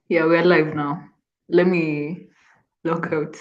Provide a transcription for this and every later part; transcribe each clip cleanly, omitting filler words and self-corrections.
Yeah, we're live now. Let me log out.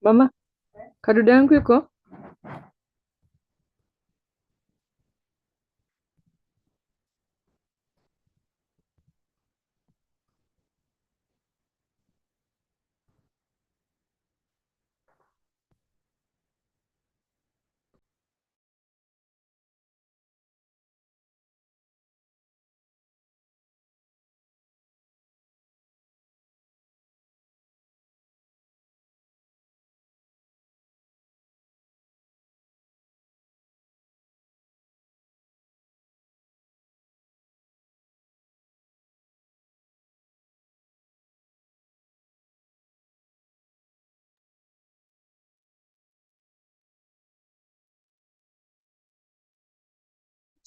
Mama, kadude yangu iko?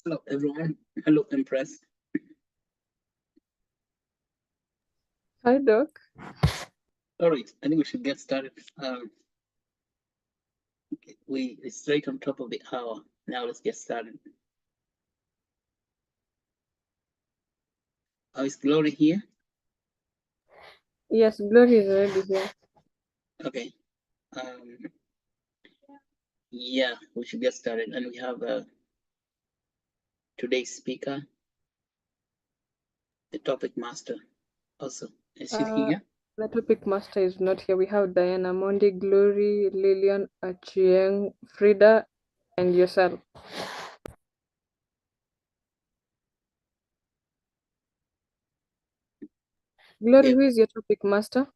Hello, everyone. Hello, Empress. Hi, Doc. All right, I think we should get started. It's straight on top of the hour. Now let's get started. Is Glory here? Yes, Glory is already here. Okay. Yeah, we should get started. And we have today's speaker, the topic master, also. Is she here? The topic master is not here. We have Diana Mondi, Glory, Lillian, Achieng, Frida, and yourself. Glory, Yeah. who is your topic master?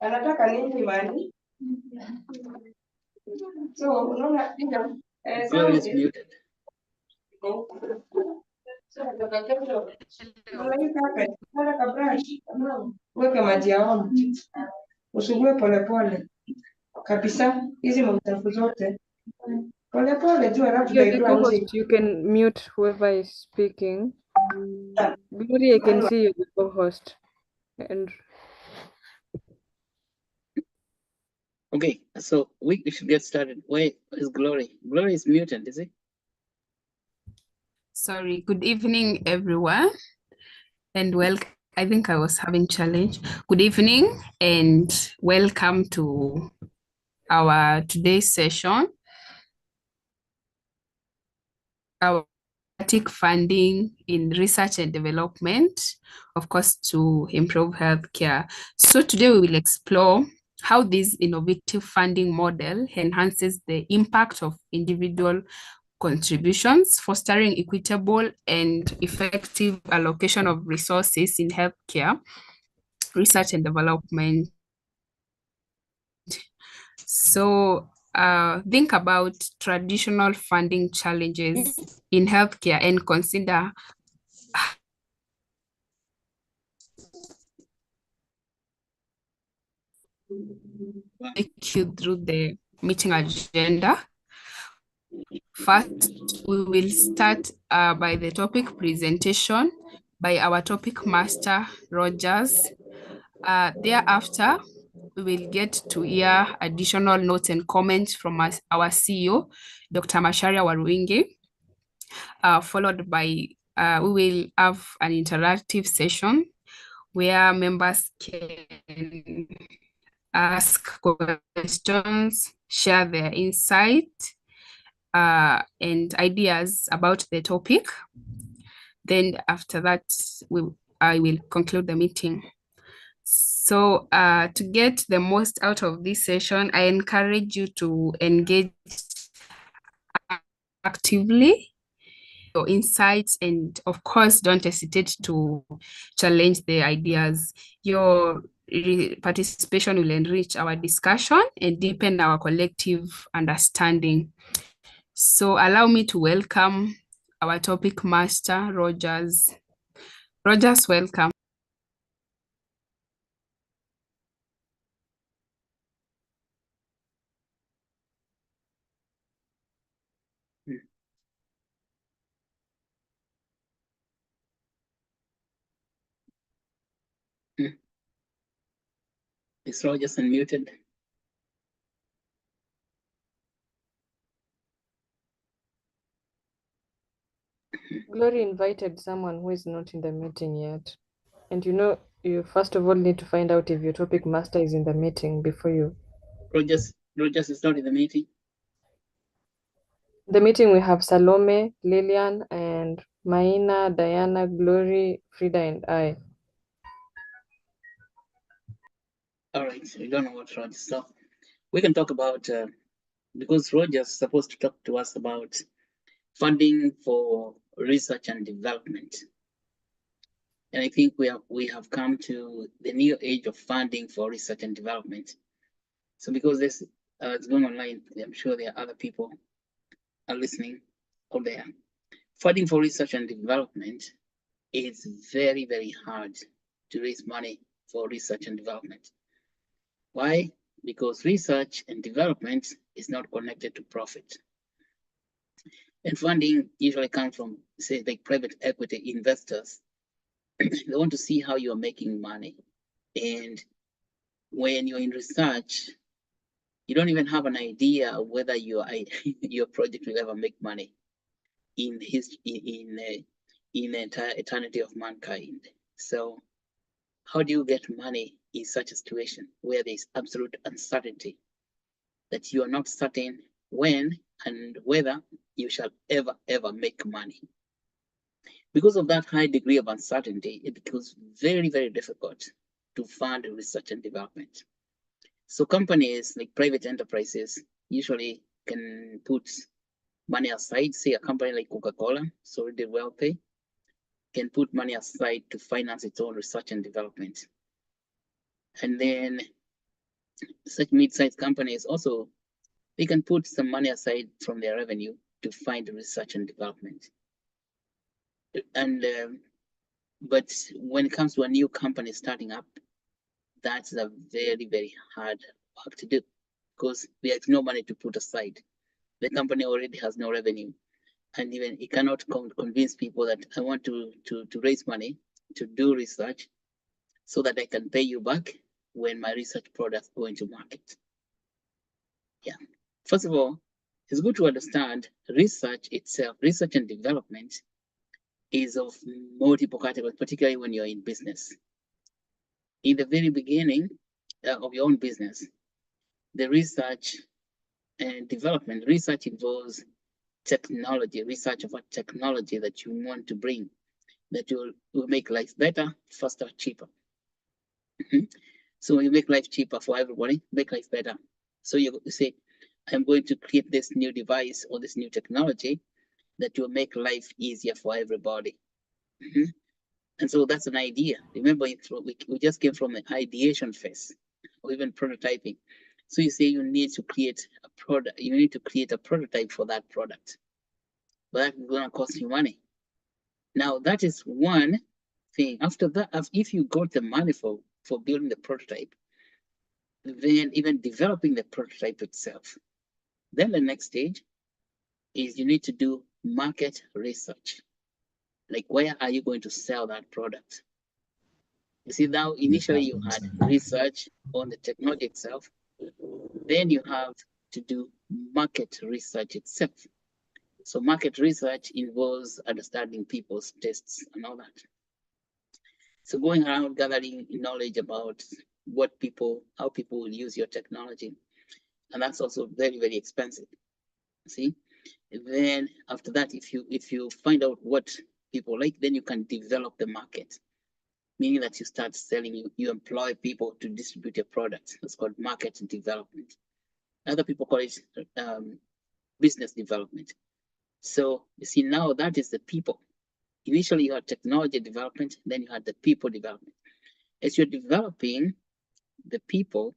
Anataka nini mani? So unaona Glory is muted. Weka maji ya omo, usugue polepole kabisa, hizi mautafu zote polepole juu, alafu You're the utaitoa nje. co-host. You can mute whoever is speaking. Glory, I can see you're the co-host. And Okay, so we should get started. Where is Glory? Glory is muted, is it? Sorry, good evening, everyone, and welcome. I think I was having challenge. Good evening and welcome to our today's session. Our funding in research and development, of course, to improve healthcare. So today we will explore how this innovative funding model enhances the impact of individual contributions, fostering equitable and effective allocation of resources in healthcare, research and development. So think about traditional funding challenges in healthcare and consider take you through the meeting agenda. First, we will start by the topic presentation by our topic master, Rogers. Thereafter, we will get to hear additional notes and comments from our CEO, Dr. Macharia Waruingi, followed by we will have an interactive session where members can ask questions, share their insight and ideas about the topic. Then after that, I will conclude the meeting. So to get the most out of this session, I encourage you to engage actively your insights, and of course, don't hesitate to challenge the ideas. Your participation will enrich our discussion and deepen our collective understanding. So allow me to welcome our topic master, Rogers. Rogers, welcome. Is Rogers unmuted? Glory invited someone who is not in the meeting yet. And you first of all need to find out if your topic master is in the meeting before you. Rogers is not in the meeting. The meeting we have Salome, Lillian, and Maina, Diana, Glory, Frida, and I. All right, we don't know what Rogers. So we can talk about because Rogers is supposed to talk to us about funding for research and development. And I think we have come to the new age of funding for research and development. So because this is going online, I'm sure there are other people are listening out there. Funding for research and development is very, very hard to raise money for research and development. Why? Because research and development is not connected to profit. And funding usually comes from, say, like private equity investors. They want to see how you are making money. And when you're in research, you don't even have an idea of whether your project will ever make money in the entire eternity of mankind. So how do you get money in such a situation where there's absolute uncertainty that you are not certain when and whether you shall ever make money? Because of that high degree of uncertainty, it becomes very, very difficult to fund research and development. So companies like private enterprises usually can put money aside. Say a company like Coca-Cola, so already wealthy, can put money aside to finance its own research and development. And then such mid-sized companies also, they can put some money aside from their revenue to fund research and development. And but when it comes to a new company starting up, that's a very, very hard work to do because there's no money to put aside. The company already has no revenue, and even it cannot convince people that I want to raise money to do research so that I can pay you back when my research products go into market. First of all, it's good to understand research itself, research and development is of multiple categories, particularly when you're in business. In the very beginning of your own business, the research and development, research involves technology, research of what technology that you want to bring that will make life better, faster, cheaper. So you make life cheaper for everybody, make life better. So you say, I'm going to create this new device or this new technology that will make life easier for everybody. And so that's an idea. Remember, we just came from the ideation phase or even prototyping. So you say you need to create a product, you need to create a prototype for that product. But that's going to cost you money. Now, that is one thing. After that, if you got the money for building the prototype, then even developing the prototype itself, then the next stage is you need to do market research. Like, where are you going to sell that product? You see, now initially you had research on the technology itself, then you have to do market research itself. So market research involves understanding people's tastes and all that. So going around gathering knowledge about how people will use your technology. And that's also very, very expensive. See? Then after that, if you find out what people like, then you can develop the market. Meaning that you start selling, you employ people to distribute your products. That's called market development. Other people call it business development. So you see, now that is the people. Initially, you had technology development, then you had the people development. As you're developing the people,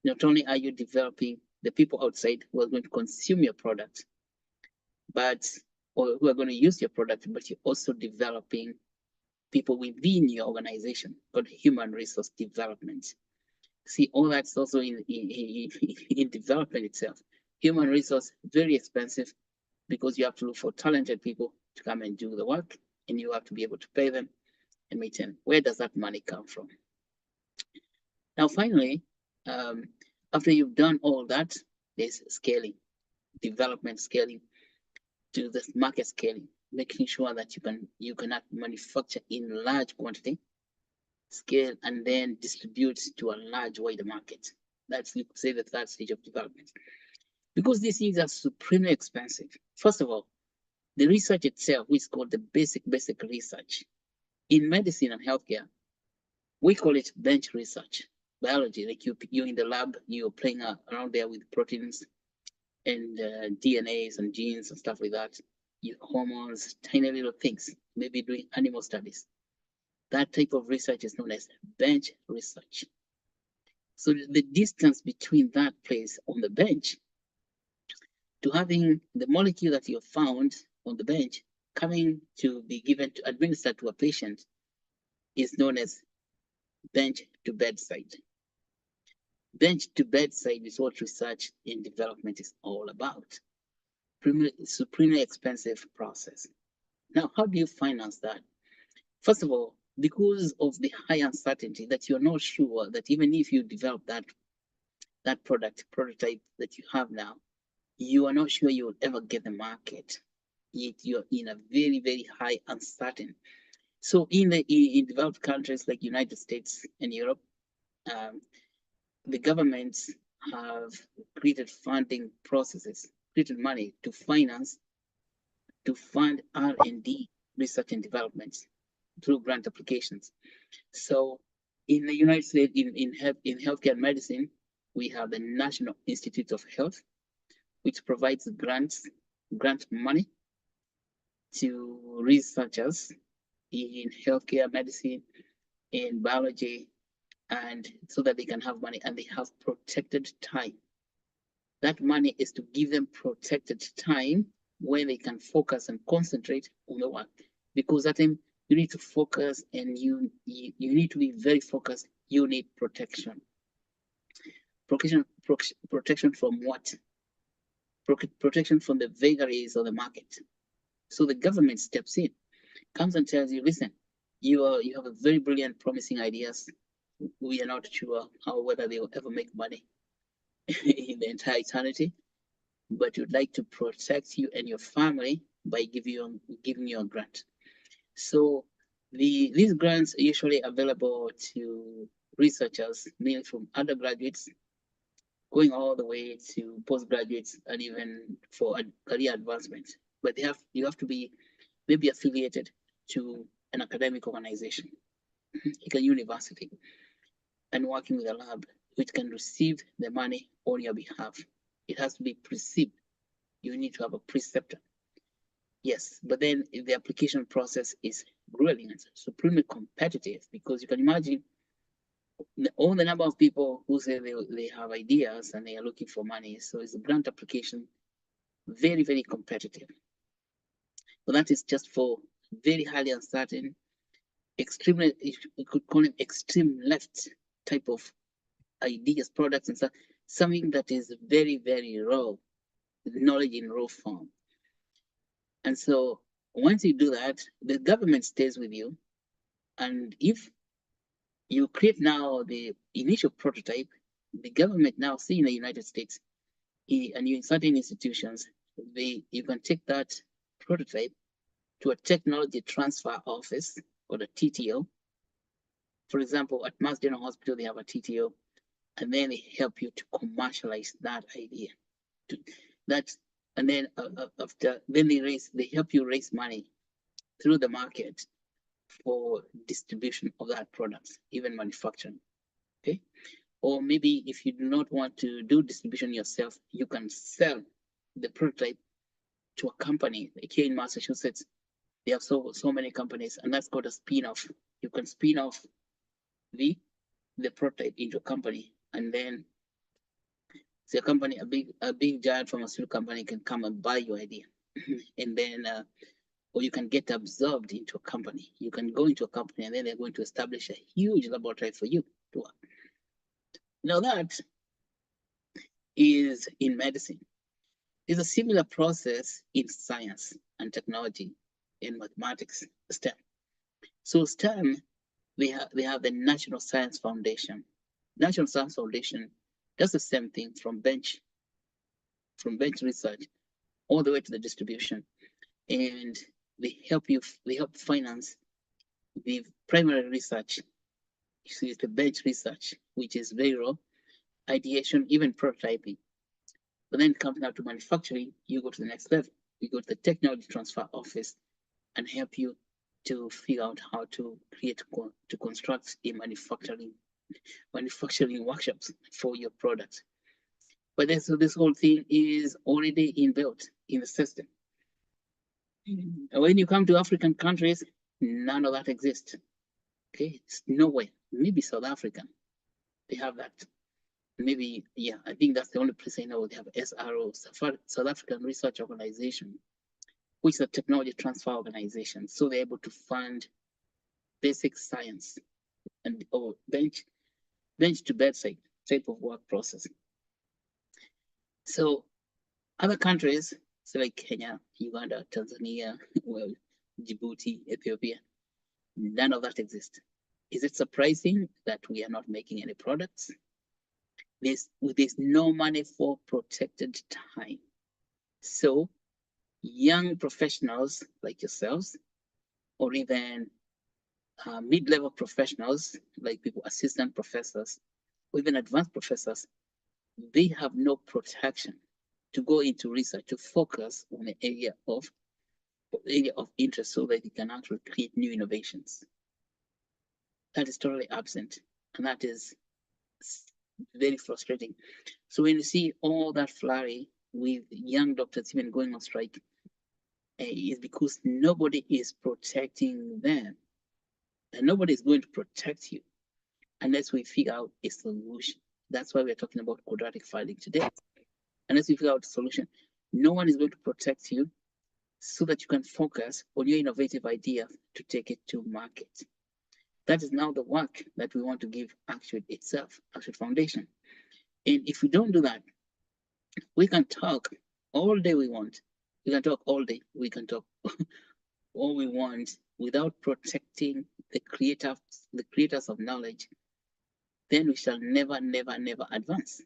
not only are you developing the people outside who are going to consume your product, or who are going to use your product, but you're also developing people within your organization called human resource development. See, all that's also in development itself. Human resource, very expensive because you have to look for talented people to come and do the work, and you have to be able to pay them and maintain. Where does that money come from? Now, finally, after you've done all that, there's scaling, development scaling to the market scaling, making sure that you cannot manufacture in large quantity, scale, and then distribute to a large wider market. That's, you could say, the third stage of development. Because these things are supremely expensive. First of all, the research itself, which is called the basic research. In medicine and healthcare, we call it bench research. Biology, like you're in the lab, you're playing around there with proteins and DNAs and genes and stuff like that. Hormones, tiny little things, maybe doing animal studies. That type of research is known as bench research. So the distance between that place on the bench to having the molecule that you found on the bench coming to be given to administered to a patient is known as bench to bedside. Bench to bedside is what research and development is all about. Supremely expensive process. Now, how do you finance that? First of all, because of the high uncertainty that you're not sure that even if you develop that prototype that you have now, you are not sure you will ever get the market. You're in a very, very high uncertain. So in developed countries like United States and Europe, the governments have created funding processes, created money to fund R&D, research and development, through grant applications. So in the United States, in healthcare and medicine, we have the National Institute of Health, which provides grant money to researchers in healthcare, medicine, in biology, and so that they can have money and they have protected time. That money is to give them protected time where they can focus and concentrate on the work. Because at time you need to focus and you need to be very focused. You need protection. Protection from what? Protection from the vagaries of the market. So the government steps in, comes and tells you, listen, you have a very brilliant, promising ideas. We are not sure whether they will ever make money. in the entire eternity, but would like to protect you and your family by giving you a grant. So these grants are usually available to researchers, mainly from undergraduates, going all the way to postgraduates, and even for career advancement. But you have to be maybe affiliated to an academic organization, like a university, and working with a lab which can receive the money on your behalf. It has to be precepted. You need to have a preceptor. Yes, but then if the application process is grueling and supremely competitive, because you can imagine all the number of people who say they have ideas and they are looking for money. So it's a grant application, very, very competitive. But that is just for very highly uncertain, extremely, we could call it extreme left type of ideas, products, and stuff. Something that is very, very raw, knowledge in raw form. And so once you do that, the government stays with you. And if you create now the initial prototype, the government now, see in the United States, and in certain institutions, you can take that prototype to a technology transfer office or the TTO. For example, at Mass General Hospital, they have a TTO, and then they help you to commercialize that idea. And then after then they help you raise money through the market for distribution of that product, even manufacturing. Okay. Or maybe if you do not want to do distribution yourself, you can sell the prototype to a company. Like here in Massachusetts, they have so many companies, and that's called a spin-off. You can spin off the prototype into a company, and then say a company, a big giant pharmaceutical company can come and buy your idea, and then or you can get absorbed into a company. You can go into a company, and then they're going to establish a huge laboratory for you to work. Now that is in medicine. It's a similar process in science and technology, in mathematics, STEM. So STEM, they have the National Science Foundation. National Science Foundation does the same thing from bench research all the way to the distribution, and they help finance the primary research. You see, it's the bench research, which is very raw, ideation, even prototyping. But then comes now to manufacturing, you go to the next level. You go to the technology transfer office and help you to figure out how to construct a manufacturing workshops for your products. But then, so this whole thing is already inbuilt in the system. When you come to African countries, none of that exists. Okay, it's nowhere. Maybe South Africa, they have that. Maybe, yeah, I think that's the only place I know they have SRO, South African Research Organization, which is a technology transfer organization. So they're able to fund basic science and or bench to bedside type of work process. So other countries, so like Kenya, Uganda, Tanzania, well, Djibouti, Ethiopia, none of that exists. Is it surprising that we are not making any products? There's no money for protected time. So young professionals like yourselves, or even mid-level professionals like people, assistant professors, or even advanced professors, they have no protection to go into research, to focus on the area of interest so that they can actually create new innovations. That is totally absent, and that is very frustrating. So when you see all that flurry with young doctors even going on strike, is because nobody is protecting them. And nobody is going to protect you unless we figure out a solution. That's why we're talking about quadratic filing today. Unless we figure out a solution, no one is going to protect you so that you can focus on your innovative idea to take it to market. That is now the work that we want to give Actuate itself, Actuate Foundation. And if we don't do that, we can talk all day we want. We can talk all day. We can talk all we want without protecting the creators of knowledge. Then we shall never, never, never advance.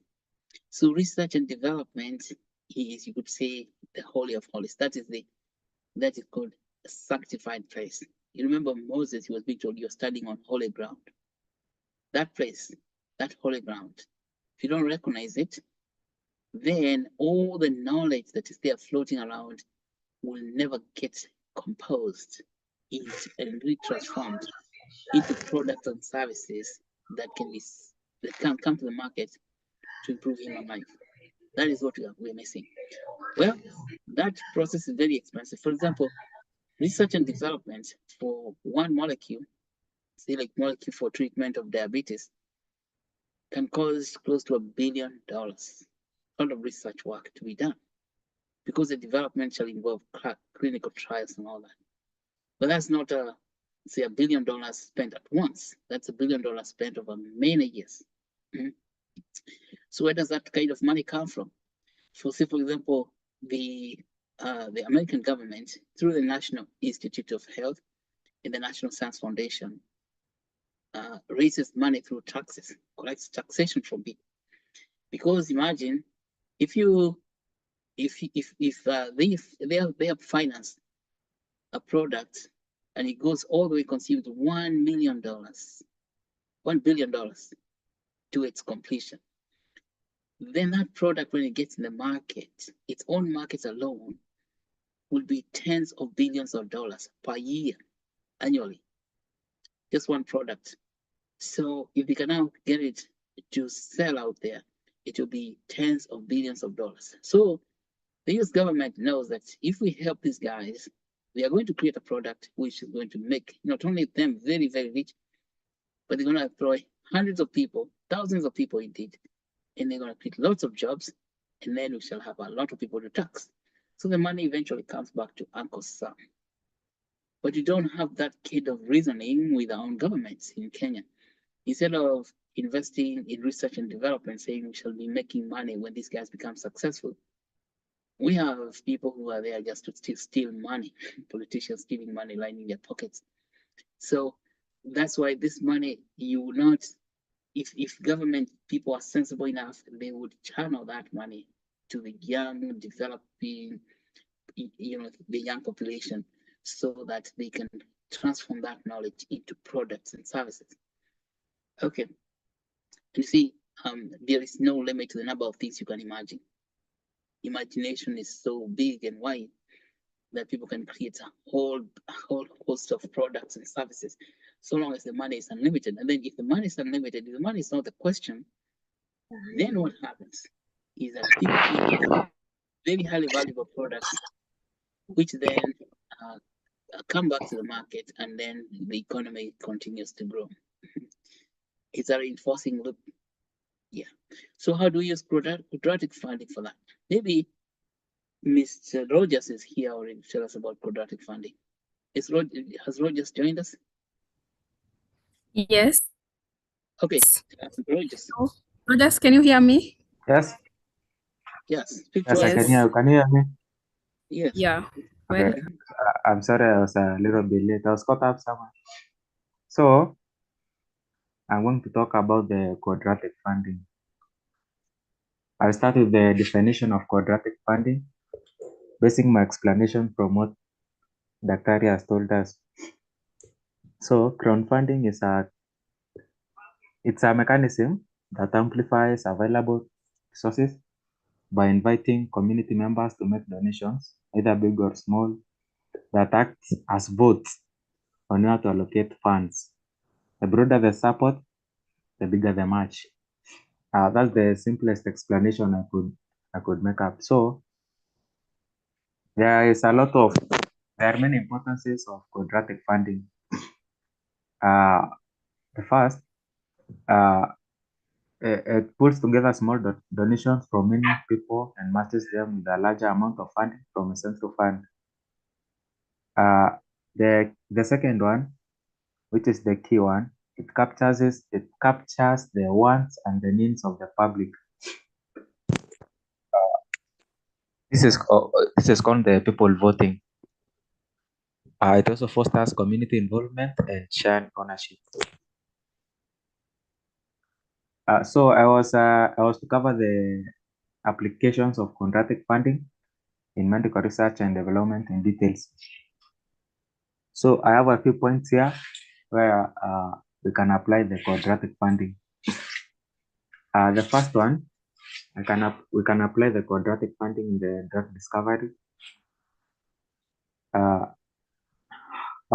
So research and development is, you could say, the holy of holies. That is called a sanctified place. You remember Moses, he was being told, you're studying on holy ground. That place, that holy ground, if you don't recognize it, then all the knowledge that is there floating around will never get composed and retransformed into products and services that can come to the market to improve human life. That is what we're missing. Well, that process is very expensive. For example, research and development for one molecule, say like molecule for treatment of diabetes, can cost close to $1 billion. A lot of research work to be done because the development shall involve clinical trials and all that. But that's not say $1 billion spent at once. That's $1 billion spent over many years. So where does that kind of money come from? For example, the American government, through the National Institute of Health and the National Science Foundation, raises money through taxes, collects taxation from people. Because imagine if they have financed a product and it goes all the way consumed $1 million, $1 billion to its completion. Then that product, when it gets in the market, its own market alone will be tens of billions of dollars per year, annually. Just one product. So if we can now get it to sell out there, it will be tens of billions of dollars. So the US government knows that if we help these guys, we are going to create a product which is going to make not only them very, very rich, but they're going to employ hundreds of people, thousands of people indeed, and they're going to create lots of jobs, and then we shall have a lot of people to tax. So the money eventually comes back to Uncle Sam. But you don't have that kind of reasoning with our own governments in Kenya. Instead of investing in research and development, saying we shall be making money when these guys become successful, we have people who are there just to steal money, politicians stealing money, lining their pockets. So that's why this money, you will not, if government people are sensible enough, they would channel that money to the young, developing, the young population, so that they can transform that knowledge into products and services. Okay, you see, there is no limit to the number of things you can imagine. Imagination is so big and wide that people can create a whole host of products and services, so long as the money is unlimited. And then if the money is unlimited, if the money is not the question, then what happens is that people create very highly valuable products, which then come back to the market, and then the economy continues to grow. It's a reinforcing loop. Yeah. So how do we use quadratic funding for that? Maybe Mr. Rogers is here already to tell us about quadratic funding. Has Rogers joined us? Yes. Okay, Rogers. Rogers, can you hear me? Yes. Yes, speak to Yes, I us. can hear you. Can you hear me? Yes. Yeah. Okay. Well, I'm sorry I was a little bit late. I was caught up somewhere. So I'm going to talk about the quadratic funding. I'll start with the definition of quadratic funding, basing my explanation from what Daktari has told us. So crowdfunding is a mechanism that amplifies available resources by inviting community members to make donations, either big or small, that act as votes on how to allocate funds. The broader the support, the bigger the match. That's the simplest explanation I could make up. So there are many importances of quadratic funding. The first, it pulls together small donations from many people and matches them with a larger amount of funding from a central fund. The second one, which is the key one, it captures the wants and the needs of the public. This is called the people voting. It also fosters community involvement and shared ownership. So I was to cover applications of quadratic funding in medical research and development in details. So I have a few points here where we can apply the quadratic funding. The first one, we can apply the quadratic funding in the drug discovery. How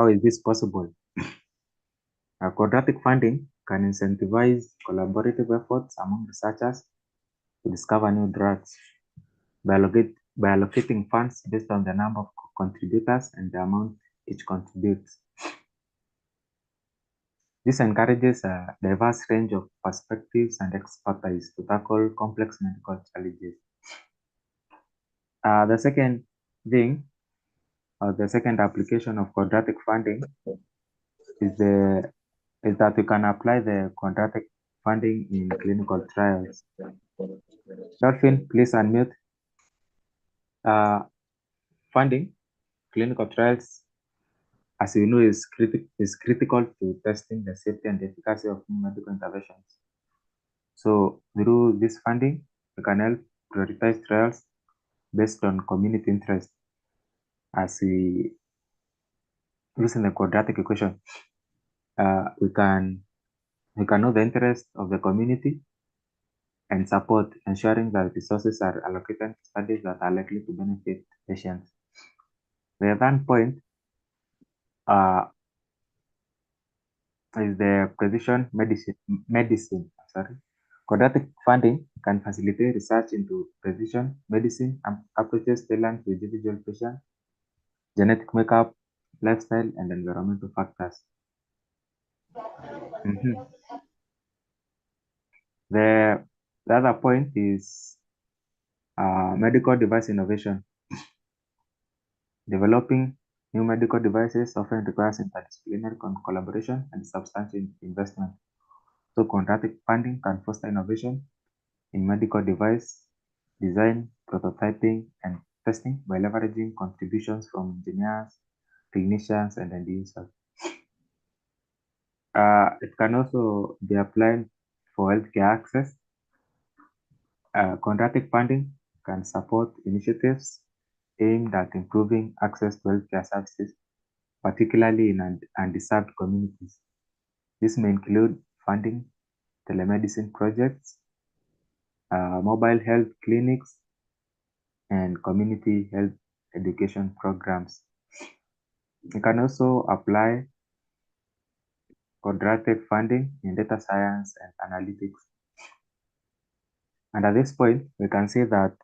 is this possible? Quadratic funding can incentivize collaborative efforts among researchers to discover new drugs by allocating funds based on the number of contributors and the amount each contributes. This encourages a diverse range of perspectives and expertise to tackle complex medical challenges. The second thing, or the second application of quadratic funding is that you can apply the quadratic funding in clinical trials. Dolphin, please unmute. Funding clinical trials, as you know, is critical to testing the safety and efficacy of new medical interventions. So through this funding, we can help prioritize trials based on community interest, as we using the quadratic equation. We can know the interest of the community and support, ensuring that resources are allocated to studies that are likely to benefit patients. The third point is the precision medicine. Quadratic funding can facilitate research into precision medicine and approaches tailored to individual patients, genetic makeup, lifestyle, and environmental factors. The other point is medical device innovation. Developing new medical devices often requires interdisciplinary collaboration and substantial investment. So quadratic funding can foster innovation in medical device design, prototyping, and testing by leveraging contributions from engineers, clinicians, and end users. It can also be applied for healthcare access. Quadratic funding can support initiatives aimed at improving access to healthcare services, particularly in undeserved communities. This may include funding telemedicine projects, mobile health clinics, and community health education programs. You can also apply quadratic funding in data science and analytics. And at this point, we can say that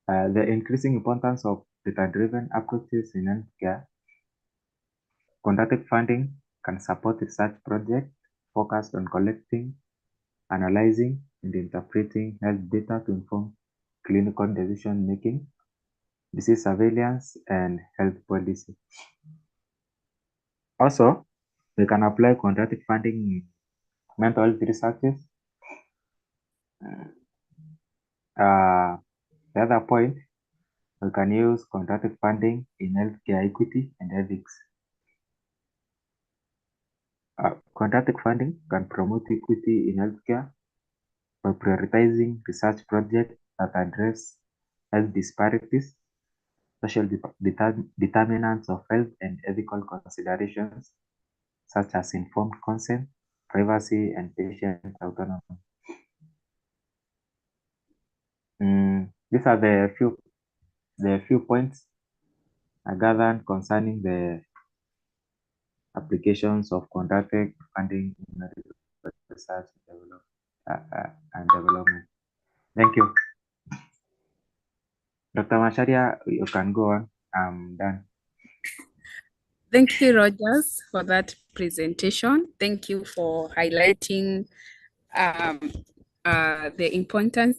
the increasing importance of data-driven approaches in healthcare, quadratic funding can support research projects focused on collecting, analyzing, and interpreting health data to inform clinical decision-making, disease surveillance, and health policy. Also, we can apply quadratic funding in mental health researches. The other point, we can use quadratic funding in healthcare equity and ethics. Quadratic funding can promote equity in healthcare by prioritizing research projects that address health disparities, social determinants of health, and ethical considerations such as informed consent, privacy, and patient autonomy. These are the few points I gathered concerning the applications of quadratic funding in medical research and development. Thank you. Dr. Masharia, you can go on. I'm done. Thank you, Rogers, for that presentation. Thank you for highlighting the importance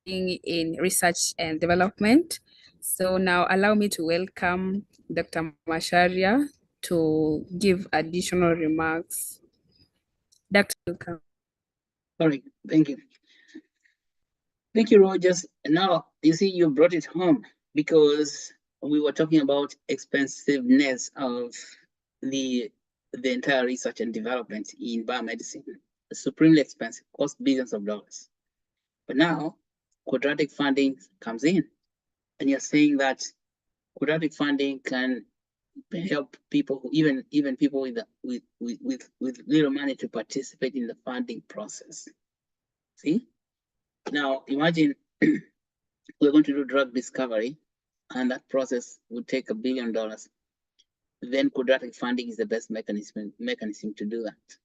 in research and development. So now allow me to welcome Dr. Masharia to give additional remarks. Dr. Welcome. All right, thank you. Thank you, Rogers. Now, you see, you brought it home because we were talking about expensiveness of the entire research and development in biomedicine. Supremely expensive, cost billions of dollars. But now quadratic funding comes in, and you're saying that quadratic funding can help people who even people with little money to participate in the funding process. See? Now imagine we're going to do drug discovery, and that process would take $1 billion. Then quadratic funding is the best mechanism to do that.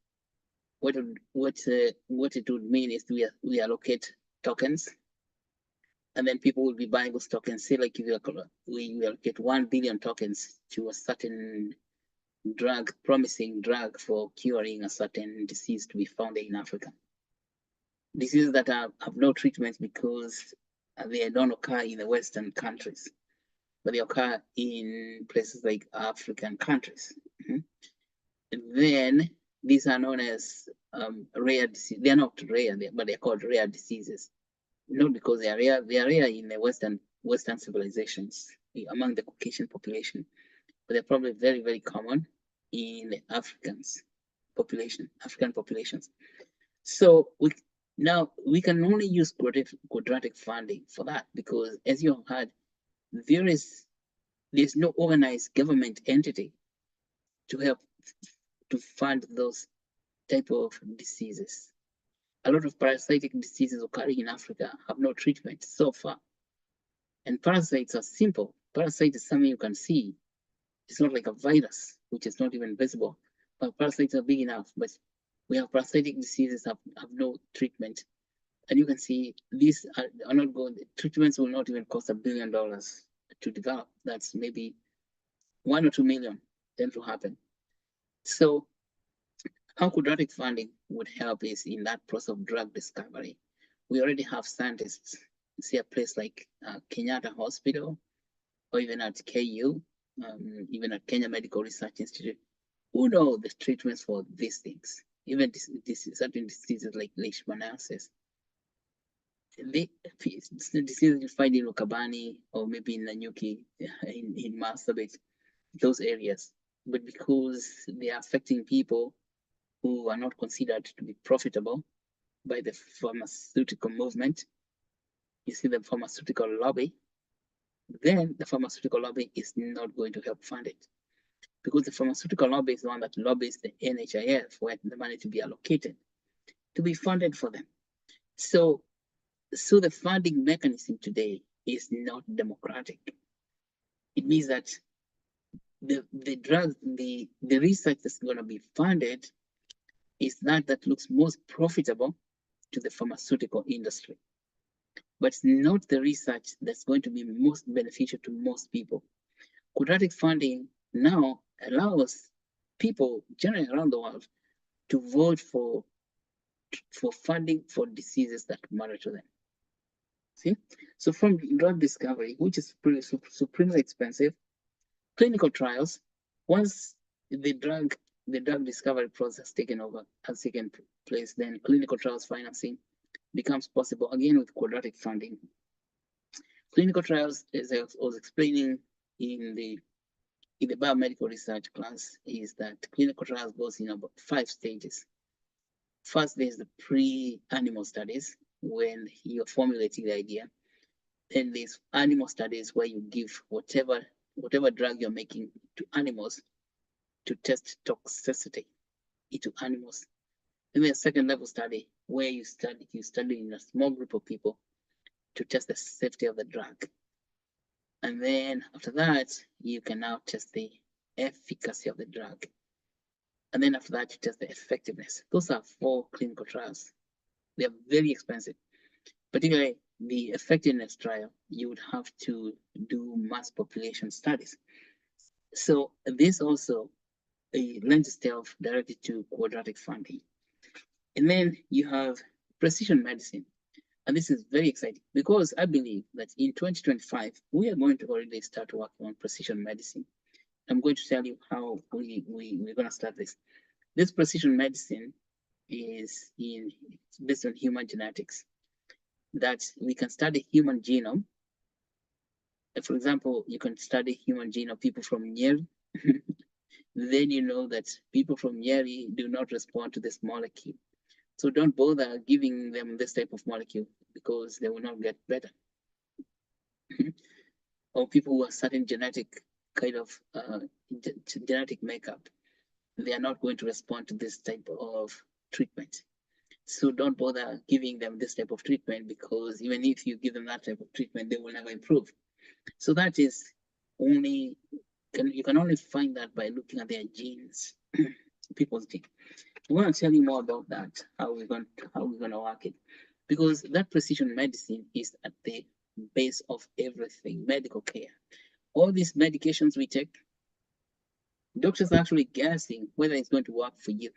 What it would mean is we allocate tokens, and then people will be buying those tokens. Say like if we allocate 1 billion tokens to a certain promising drug for curing a certain disease to be found in Africa. Diseases that have no treatment because they don't occur in the Western countries, but they occur in places like African countries. Then these are known as rare diseases. They're not rare, but they're called rare diseases. Not because they are rare. They are rare in the Western civilizations among the Caucasian population, but they're probably very, very common in the African populations. So now we can only use quadratic funding for that, because as you have heard, there's no organized government entity to help to fund those type of diseases. A lot of parasitic diseases occurring in Africa have no treatment so far. And parasites are simple. Parasite is something you can see. It's not like a virus, which is not even visible. But parasites are big enough. But we have parasitic diseases have no treatment. And you can see these are not good. Treatments will not even cost $1 billion to develop. That's maybe 1 or 2 million then to happen. So how quadratic funding would help is in that process of drug discovery. We already have scientists, see a place like Kenyatta Hospital, or even at KU, even at Kenya Medical Research Institute, who know the treatments for these things, even certain diseases like leishmaniasis. The diseases you find in Ukabani or maybe in Nanyuki, in Marsabit, those areas, but because they are affecting people who are not considered to be profitable by the pharmaceutical movement, you see the pharmaceutical lobby, then the pharmaceutical lobby is not going to help fund it, because the pharmaceutical lobby is the one that lobbies the NHIF for the money to be allocated, to be funded for them. So the funding mechanism today is not democratic. It means that the research that's going to be funded is that looks most profitable to the pharmaceutical industry, but it's not the research that's going to be most beneficial to most people. Quadratic funding now allows people generally around the world to vote for funding for diseases that matter to them. See, so from drug discovery, which is supremely expensive, clinical trials, once the drug discovery process has taken place, then clinical trials financing becomes possible again with quadratic funding. Clinical trials, as I was explaining in the biomedical research class, is that clinical trials goes in about 5 stages. First, there's the pre-animal studies when you're formulating the idea. Then there's animal studies where you give whatever drug you're making to animals to test toxicity into animals. Then there's second level study where you study in a small group of people to test the safety of the drug. And then after that, you can now test the efficacy of the drug. And then after that, you test the effectiveness. Those are 4 clinical trials. They are very expensive. Particularly the effectiveness trial, you would have to do mass population studies. So this also lends itself directly to quadratic funding. And then you have precision medicine. And this is very exciting because I believe that in 2025, we are going to already start working on precision medicine. I'm going to tell you how we're going to start this. This precision medicine is based on human genetics, that we can study human genome. For example, you can study human genome people from Nyeri. Then you know that people from Nyeri do not respond to this molecule. So don't bother giving them this type of molecule. because they will not get better. Or people who are certain genetic kind of genetic makeup, they are not going to respond to this type of treatment. So don't bother giving them this type of treatment, because even if you give them that type of treatment, they will never improve. So that is only, you can only find that by looking at their genes, people's genes. I want to tell you more about that, how we're going to work it, because that precision medicine is at the base of everything, medical care. All these medications we take, doctors are actually guessing whether it's going to work for you.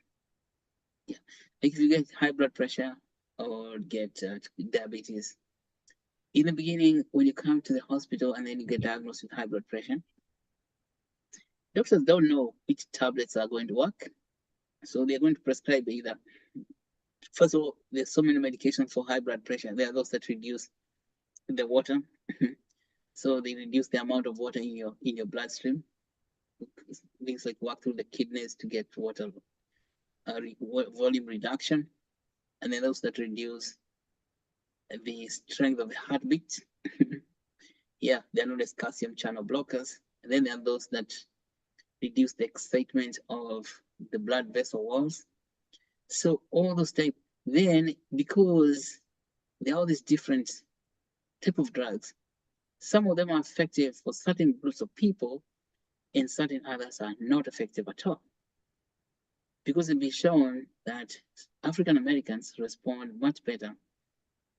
Yeah, like if you get high blood pressure or get diabetes, in the beginning, when you come to the hospital and then you get diagnosed with high blood pressure, doctors don't know which tablets are going to work. So they're going to prescribe either. First of all, there's so many medications for high blood pressure. There are those that reduce the water. So they reduce the amount of water in your bloodstream. Things like walk through the kidneys to get water volume reduction. And then those that reduce the strength of the heartbeat. Yeah, they're known as calcium channel blockers. And then there are those that reduce the excitement of the blood vessel walls. So all those type, then because there are all these different type of drugs, some of them are effective for certain groups of people and certain others are not effective at all. Because it's been shown that African Americans respond much better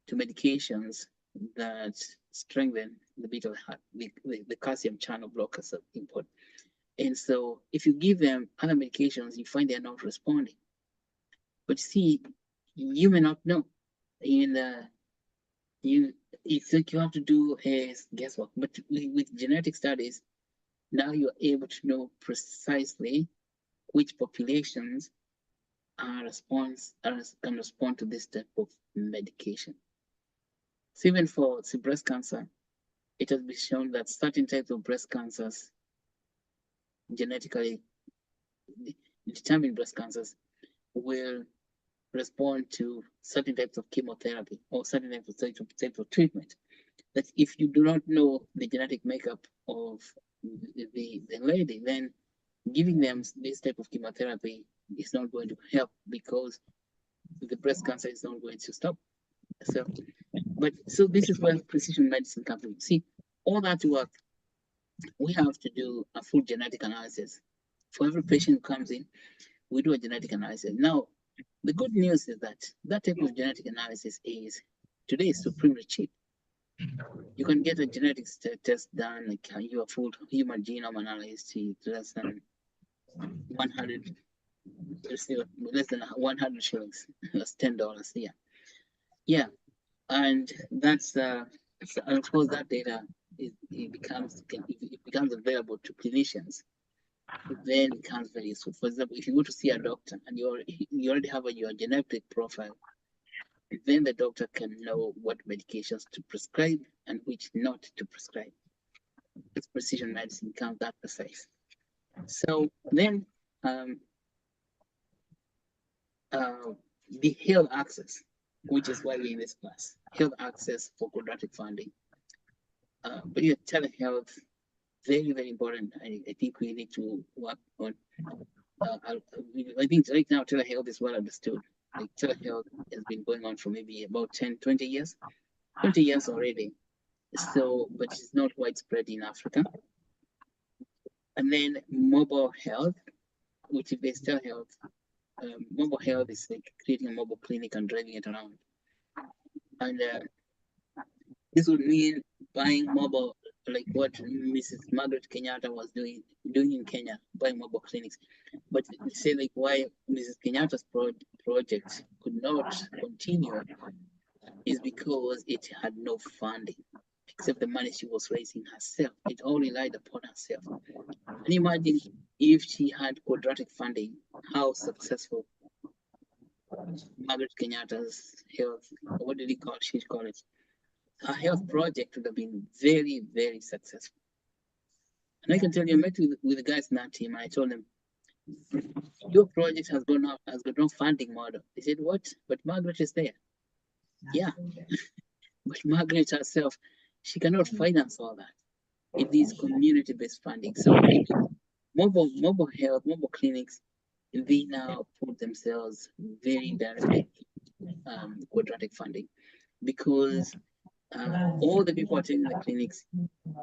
to medications that strengthen the beat of the heart, the calcium channel blockers are important. And so if you give them other medications, you find they're not responding. But see, you may not know. And it's like you have to do guesswork. But with genetic studies, now you're able to know precisely which populations can respond to this type of medication. So even for breast cancer, it has been shown that certain types of breast cancers, genetically determined breast cancers, will respond to certain types of chemotherapy or certain types of treatment. That if you do not know the genetic makeup of the lady, then giving them this type of chemotherapy is not going to help, because the breast cancer is not going to stop. So this is where precision medicine comes in. See, all that work, we have to do a full genetic analysis. For every patient who comes in, we do a genetic analysis. Now, the good news is that that type of genetic analysis is today supremely cheap. You can get a genetics test done, like your full human genome analysis, less than 100, less than 100 shillings. That's $10. Yeah, and that's and of course that data it becomes available to clinicians. Then it becomes very useful. For example, if you go to see a doctor and you already have your genetic profile, then the doctor can know what medications to prescribe and which not to prescribe. It's precision medicine becomes that precise. So then the health access, which is why we're in this class, health access for quadratic funding. But yeah, telehealth, very, very important. I think we need to work on. I think right now telehealth is well understood. Like telehealth has been going on for maybe about 10, 20 years, 20 years already. So, but it's not widespread in Africa. And then mobile health, which is telehealth. Mobile health is like creating a mobile clinic and driving it around. And this would mean buying mobile, like what Mrs. Margaret Kenyatta was doing in Kenya, buying mobile clinics. But say like why Mrs. Kenyatta's project could not continue is because it had no funding, except the money she was raising herself. It all relied upon herself. And imagine if she had quadratic funding, how successful Margaret Kenyatta's health, what did she call it? Her health project would have been very, very successful. And I can tell you, I met with the guys in that team, and I told them, your project has got no funding model. They said, what? But Margaret is there. Yeah. But Margaret herself, she cannot finance all that. It is community-based funding. So mobile health, mobile clinics, they now put themselves very directly in quadratic funding, because all the people attending the clinics,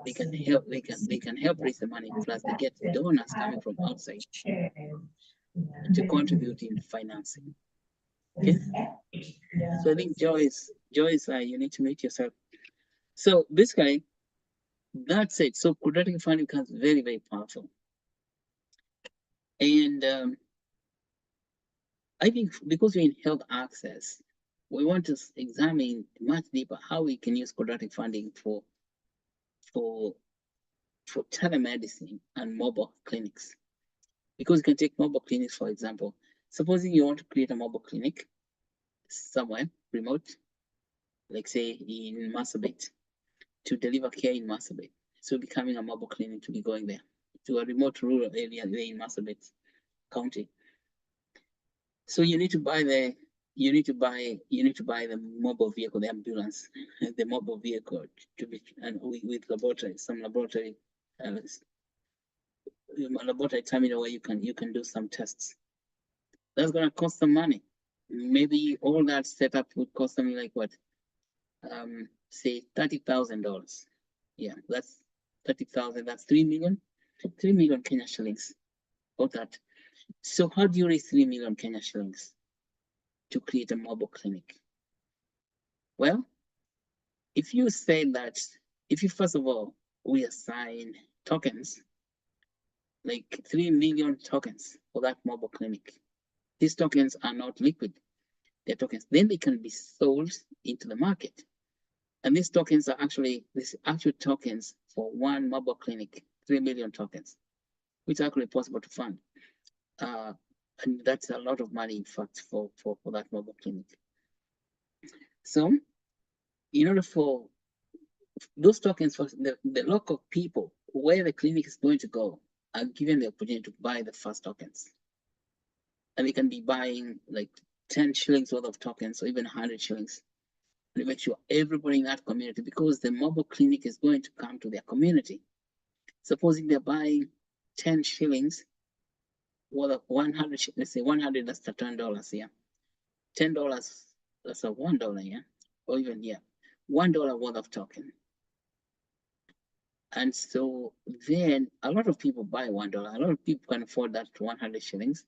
they can help raise the money, plus they get donors coming from outside to contribute in financing. Okay, so I think Joyce, you need to mute yourself. So basically, that's it. So quadratic funding becomes very, very powerful. And I think because we're in health access, we want to examine much deeper how we can use quadratic funding for telemedicine and mobile clinics. Because you can take mobile clinics, for example. Supposing you want to create a mobile clinic somewhere remote, like say in Marsabit, to deliver care in Marsabit. So becoming a mobile clinic to be going there to a remote rural area there in Marsabit County. So you need to buy the mobile vehicle, the ambulance, the mobile vehicle to be, and with laboratory, some laboratory terminal where you can do some tests. That's gonna cost some money. Maybe all that setup would cost something like what? Say $30,000. Yeah, that's 30,000. That's 3 million. 3 million Kenya shillings. All that. So how do you raise 3 million Kenya shillings to create a mobile clinic? Well, if you say that, if you first of all, we assign tokens, like 3 million tokens for that mobile clinic. These tokens are not liquid, they're tokens. Then they can be sold into the market. And these tokens are actually, these Actuate tokens for one mobile clinic, 3 million tokens, which are actually possible to fund. And that's a lot of money, in fact, for that mobile clinic. So in order for those tokens, for the local people where the clinic is going to go, are given the opportunity to buy the first tokens. And they can be buying like 10 shillings worth of tokens or even 100 shillings. And make sure everybody in that community, because the mobile clinic is going to come to their community. Supposing they're buying 10 shillings worth of 100, let's say 100, that's $10, yeah. $10, that's a $1, yeah. Or even, yeah, $1 worth of token. And so then a lot of people buy $1. A lot of people can afford that 100 shillings.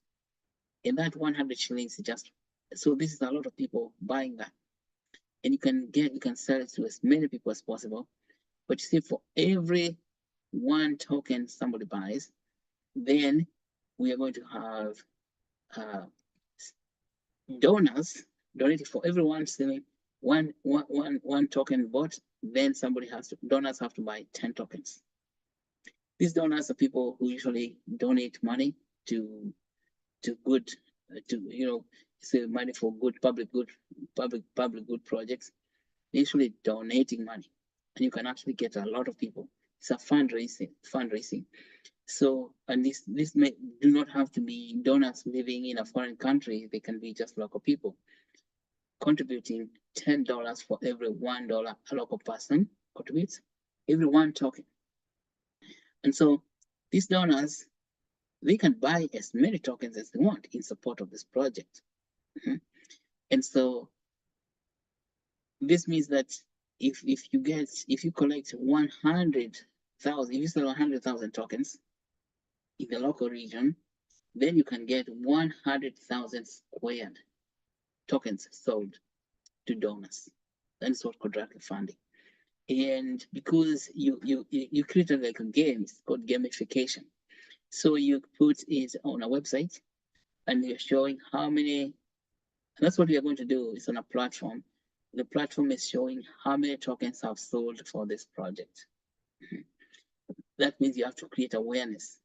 And that 100 shillings is just, so this is a lot of people buying that. And you can sell it to as many people as possible. But you see, for every one token somebody buys, then we are going to have donors donating for everyone selling one token bought. Then donors have to buy 10 tokens. These donors are people who usually donate money to good, say money for public good projects. They're usually donating money, and you can actually get a lot of people. It's a fundraising. So, and this do not have to be donors living in a foreign country. They can be just local people contributing $10 for every $1 a local person contributes, every one token. And so these donors, they can buy as many tokens as they want in support of this project. And so this means that if you collect 100,000, if you sell 100,000 tokens in the local region, then you can get 100,000 squared tokens sold to donors. That's what quadratic funding. And because you created like a game, it's called gamification. So you put it on a website and you're showing how many, and that's what we are going to do. It's on a platform. The platform is showing how many tokens have sold for this project. That means you have to create awareness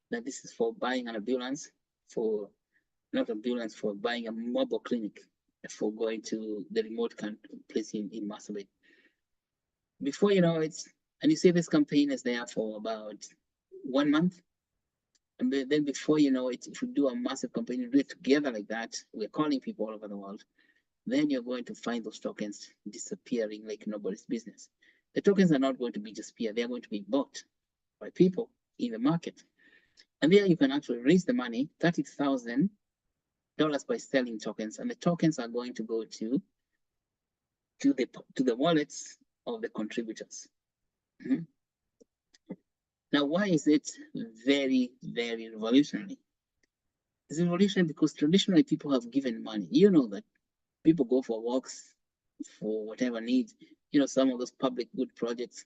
that this is for buying an ambulance, for buying a mobile clinic, for going to the remote place in Marsabit. Before you know it, and you see this campaign is there for about 1 month. And then before you know it, if you do a massive campaign, you do it together like that, we're calling people all over the world. then you're going to find those tokens disappearing like nobody's business. The tokens are not going to be disappear, they are going to be bought by people in the market. And there you can actually raise the money, $30,000 by selling tokens, and the tokens are going to go to the wallets of the contributors. Mhm. Now, why is it very, very revolutionary? It's revolutionary because traditionally people have given money. You know that people go for walks for whatever needs. You know, some of those public good projects,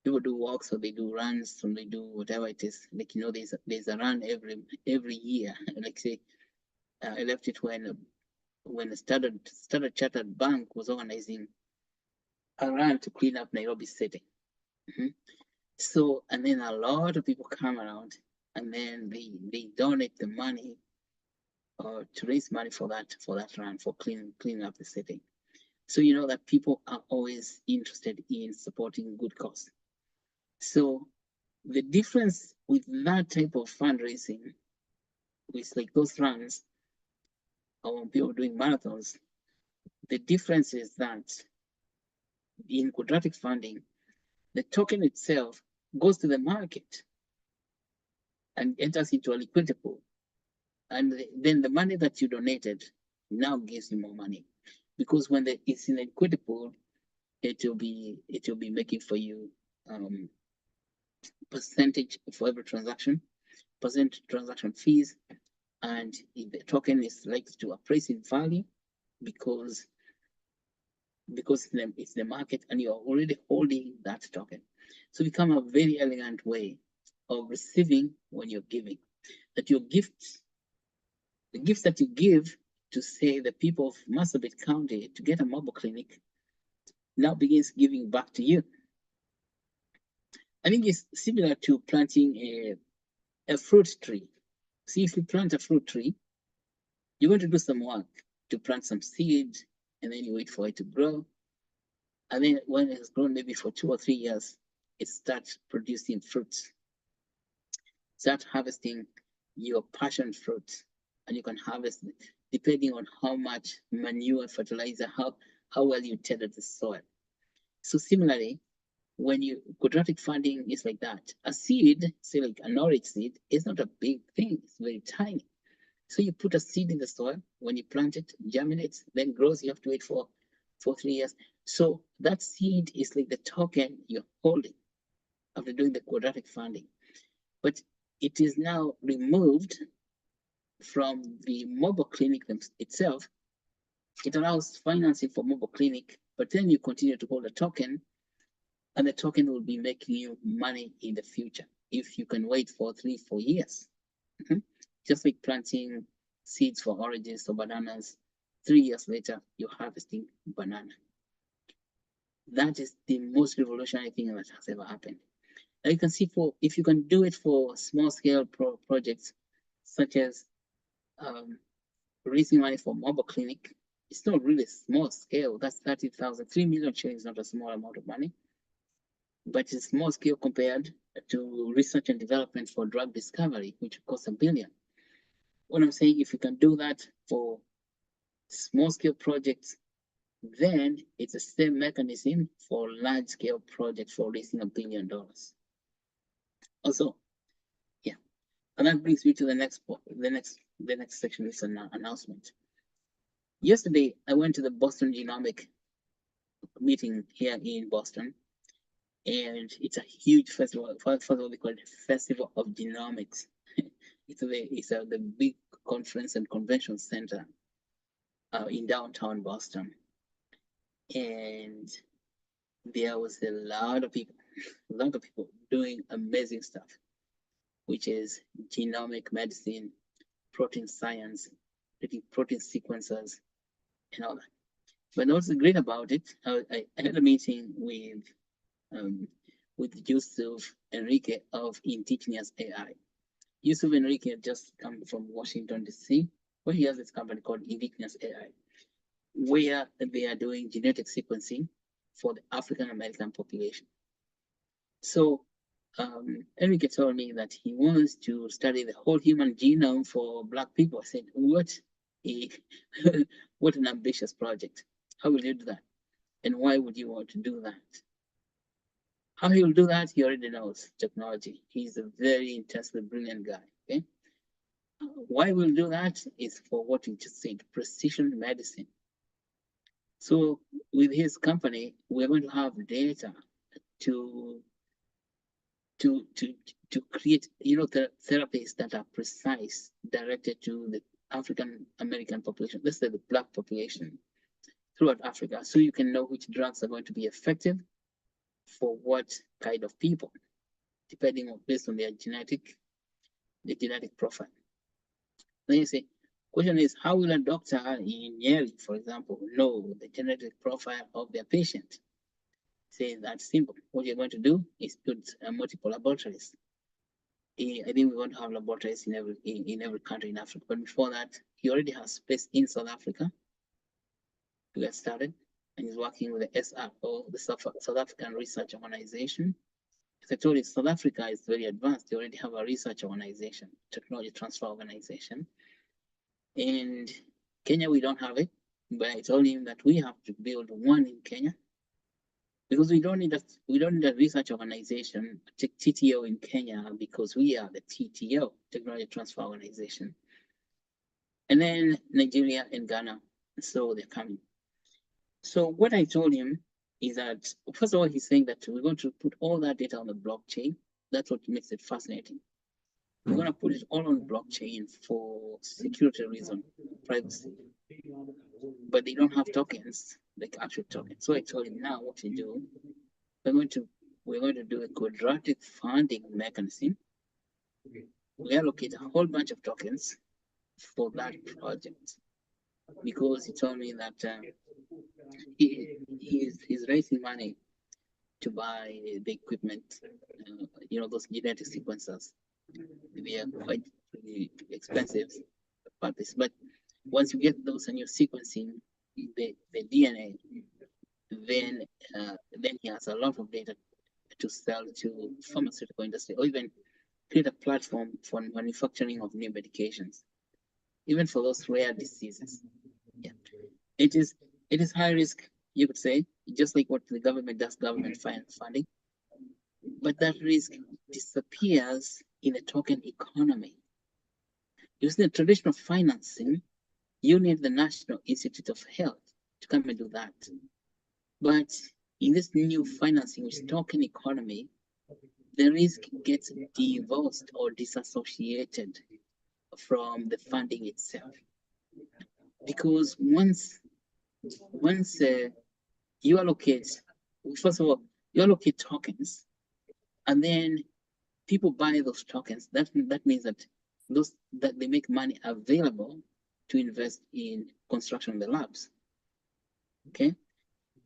people do walks or they do runs or they do whatever it is. Like, you know, there's a run every year. Like say, I left it when the Standard Chartered Bank was organizing a run to clean up Nairobi City. Mhm. So, and then a lot of people come around and then they donate the money to raise money for that run, for cleaning up the city. So you know that people are always interested in supporting good cause. So the difference with that type of fundraising, with like those runs, or when people doing marathons, the difference is that in quadratic funding, the token itself goes to the market and enters into a liquidity pool. And then the money that you donated now gives you more money. Because when it's in a liquidity pool, it will be making for you percentage for every transaction, percent transaction fees, and if the token is likely to appraise in value because it's the market and you're already holding that token. So it become a very elegant way of receiving when you're giving. That your gifts, the gifts that you give to say the people of Marsabit County to get a mobile clinic now begins giving back to you. I think it's similar to planting a fruit tree. See, if you plant a fruit tree, you're going to do some work to plant some seed, and then you wait for it to grow. And then when it has grown maybe for 2 or 3 years, it starts producing fruits. Start harvesting your passion fruit, and you can harvest it depending on how much manure and fertilizer, how well you tended the soil. So similarly, when quadratic funding is like that, a seed, say like an orange seed, is not a big thing, it's very tiny. So you put a seed in the soil, when you plant it, germinates, then grows, you have to wait for 3 years. So that seed is like the token you're holding after doing the quadratic funding. But it is now removed from the mobile clinic itself. It allows financing for mobile clinic, but then you continue to hold a token, and the token will be making you money in the future if you can wait for 3-4 years. Just like planting seeds for oranges or bananas, 3 years later, you're harvesting banana. That is the most revolutionary thing that has ever happened. And you can see if you can do it for small scale projects, such as raising money for mobile clinic, it's not really small scale. That's 30,000, 3 million shillings, not a small amount of money, but it's small scale compared to research and development for drug discovery, which costs $1 billion. What I'm saying, if you can do that for small scale projects, then it's the same mechanism for large scale projects for raising $1 billion. Also, yeah, and that brings me to the next section is an announcement. Yesterday, I went to the Boston Genomic meeting here in Boston, and it's a huge festival. First of all, they call it Festival of Genomics. It's the big conference and convention center in downtown Boston, and there was a lot of people doing amazing stuff, which is genomic medicine, protein science, protein sequencers, and all that. But what's great about it, I had a meeting with Yusuf Enrique of Indigenous AI. Yusuf Enrique had just come from Washington, D.C., where he has this company called Indigenous AI, where they are doing genetic sequencing for the African American population. So Enrique told me that he wants to study the whole human genome for Black people. I said, what what an ambitious project. How will you do that? And why would you want to do that? How he will do that, he already knows technology. He's a very intensely brilliant guy. Okay. Why we'll do that is for what you just said, precision medicine. So with his company, we're going to have data to create, therapies that are precise, directed to the African American population, let's say the Black population throughout Africa, so you can know which drugs are going to be effective for what kind of people, depending on based on their genetic profile. Then you say, question is, how will a doctor in Nyeri, for example, know the genetic profile of their patient? Say that's simple. What you're going to do is put multiple laboratories. I think we want to have laboratories in every country in Africa. But before that, he already has space in South Africa to get started, and he's working with the SRO, the South African Research Organization. As I told you, South Africa is very advanced. They already have a research organization, technology transfer organization. And Kenya, we don't have it, but I told him that we have to build one in Kenya, because we don't need a research organization, TTO in Kenya, because we are the TTO, Technology Transfer Organization. And then Nigeria and Ghana, so they're coming. So what I told him is that, first of all, he's saying that we're going to put all that data on the blockchain. That's what makes it fascinating. We're going to put it all on blockchain for security reason, privacy. But they don't have tokens, like actual tokens. So I told him, now what to do, we're going to do a quadratic funding mechanism. We allocate a whole bunch of tokens for that project, because he told me that he's raising money to buy the equipment, those genetic sequencers. They are quite really expensive, but once you get those and you're sequencing the DNA, then he has a lot of data to sell to pharmaceutical industry, or even create a platform for manufacturing of new medications, even for those rare diseases. Yeah, it is high risk, you could say, just like what the government does, government funding, but that risk disappears in a token economy. Using the traditional financing, you need the National Institute of Health to come and do that. But in this new financing, which is token economy, the risk gets divorced or disassociated from the funding itself. Because once you allocate, first of all, you allocate tokens, and then people buy those tokens. That means that they make money available to invest in construction of the labs. Okay,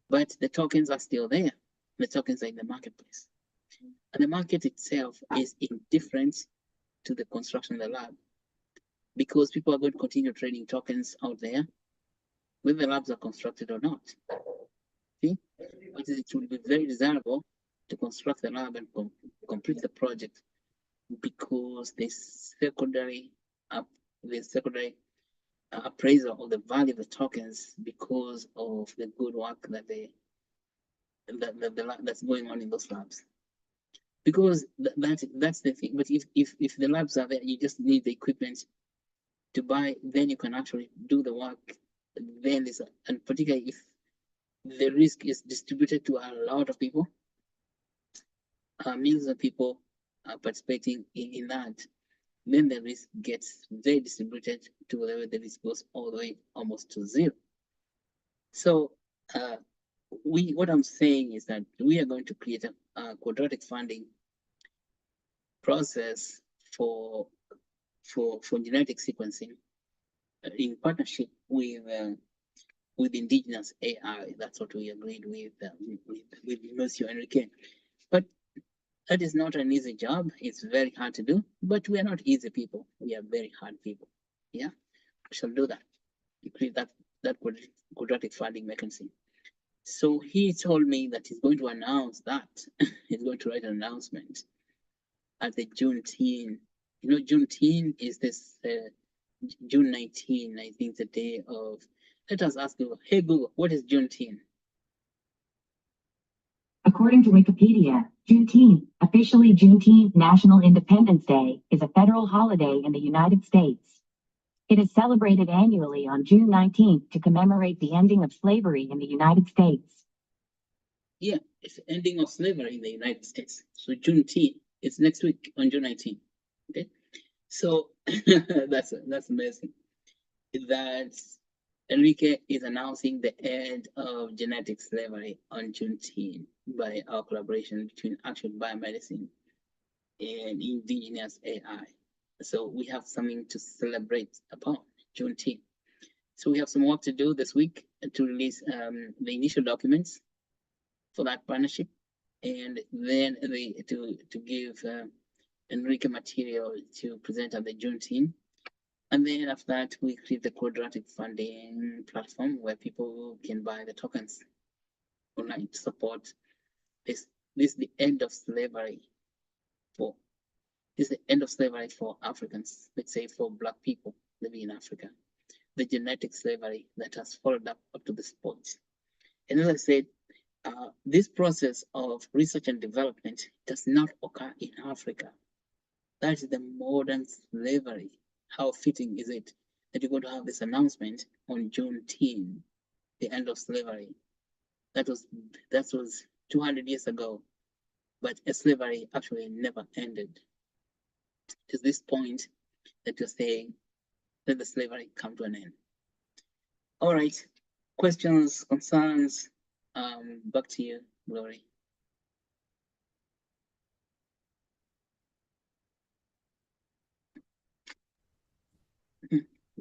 but the tokens are still there. The tokens are in the marketplace, and the market itself is indifferent to the construction of the lab, because people are going to continue trading tokens out there, whether the labs are constructed or not. See, but it would be very desirable to construct the lab and complete the project, because the secondary appraisal of the value of the tokens, because of the good work that that's going on in those labs. Because that's the thing. But if the labs are there, you just need the equipment to buy, then you can actually do the work. Then and particularly if the risk is distributed to a lot of people, millions of people are participating in that, then the risk gets very distributed to whatever the risk goes all the way almost to zero. So what I'm saying is that we are going to create a quadratic funding process for genetic sequencing in partnership with indigenous AI. That's what we agreed with Monsieur Enrique. But that is not an easy job. It's very hard to do, but we are not easy people. We are very hard people. Yeah, we shall do that. We create that quadratic funding mechanism. So he told me that he's going to announce that. He's going to write an announcement at the Juneteenth. Juneteenth is this June 19, I think the day of, let us ask Google, hey Google, what is Juneteenth? According to Wikipedia, Juneteenth, officially Juneteenth National Independence Day, is a federal holiday in the United States. It is celebrated annually on June 19th to commemorate the ending of slavery in the United States. Yeah, it's the ending of slavery in the United States. So Juneteenth, it's next week on June 19th. Okay, so that's amazing. That Enrique is announcing the end of genetic slavery on Juneteenth by our collaboration between Actuate Biomedicine and indigenous AI. So we have something to celebrate upon Juneteenth. So we have some work to do this week to release the initial documents for that partnership, and then to give Enrique material to present at the Juneteenth. And then after that, we create the quadratic funding platform where people can buy the tokens online to support this. This is the end of slavery for Africans, let's say for Black people living in Africa. The genetic slavery that has followed up to this point. And as I said, this process of research and development does not occur in Africa. That is the modern slavery. How fitting is it that you're going to have this announcement on Juneteenth, the end of slavery? That was 200 years ago, but slavery actually never ended. It is this point that you're saying, let the slavery come to an end. All right, questions, concerns, back to you, Glory.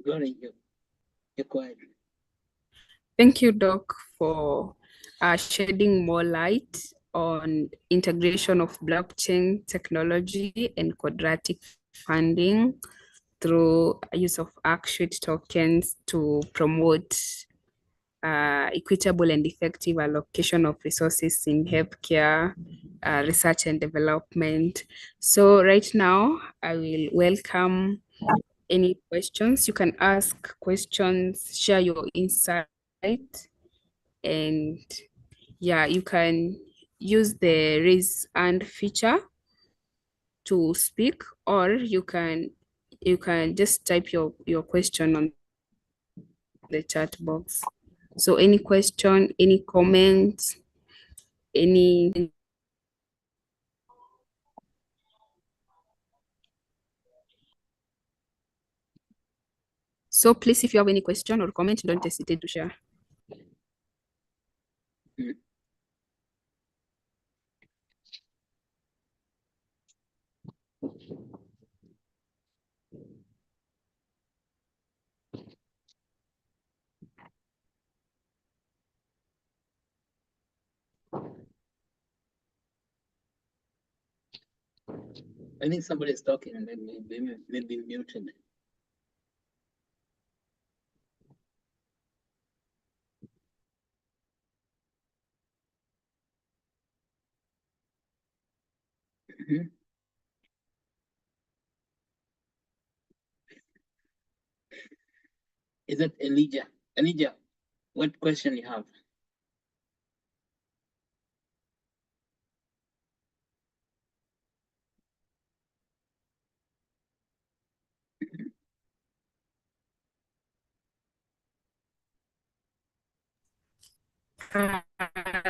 Glory, you're quiet. Thank you, Doc, for shedding more light on integration of blockchain technology and quadratic funding through use of Actuate tokens to promote equitable and effective allocation of resources in healthcare, research and development. So right now, I will welcome any questions. You can ask questions, share your insight, and yeah, you can use the raise hand feature to speak, or you can just type your question on the chat box. So any question, any comment, any. So please, if you have any question or comment, don't hesitate to share. I think somebody is talking and maybe muted. Is that Elijah? Elijah, what question you have?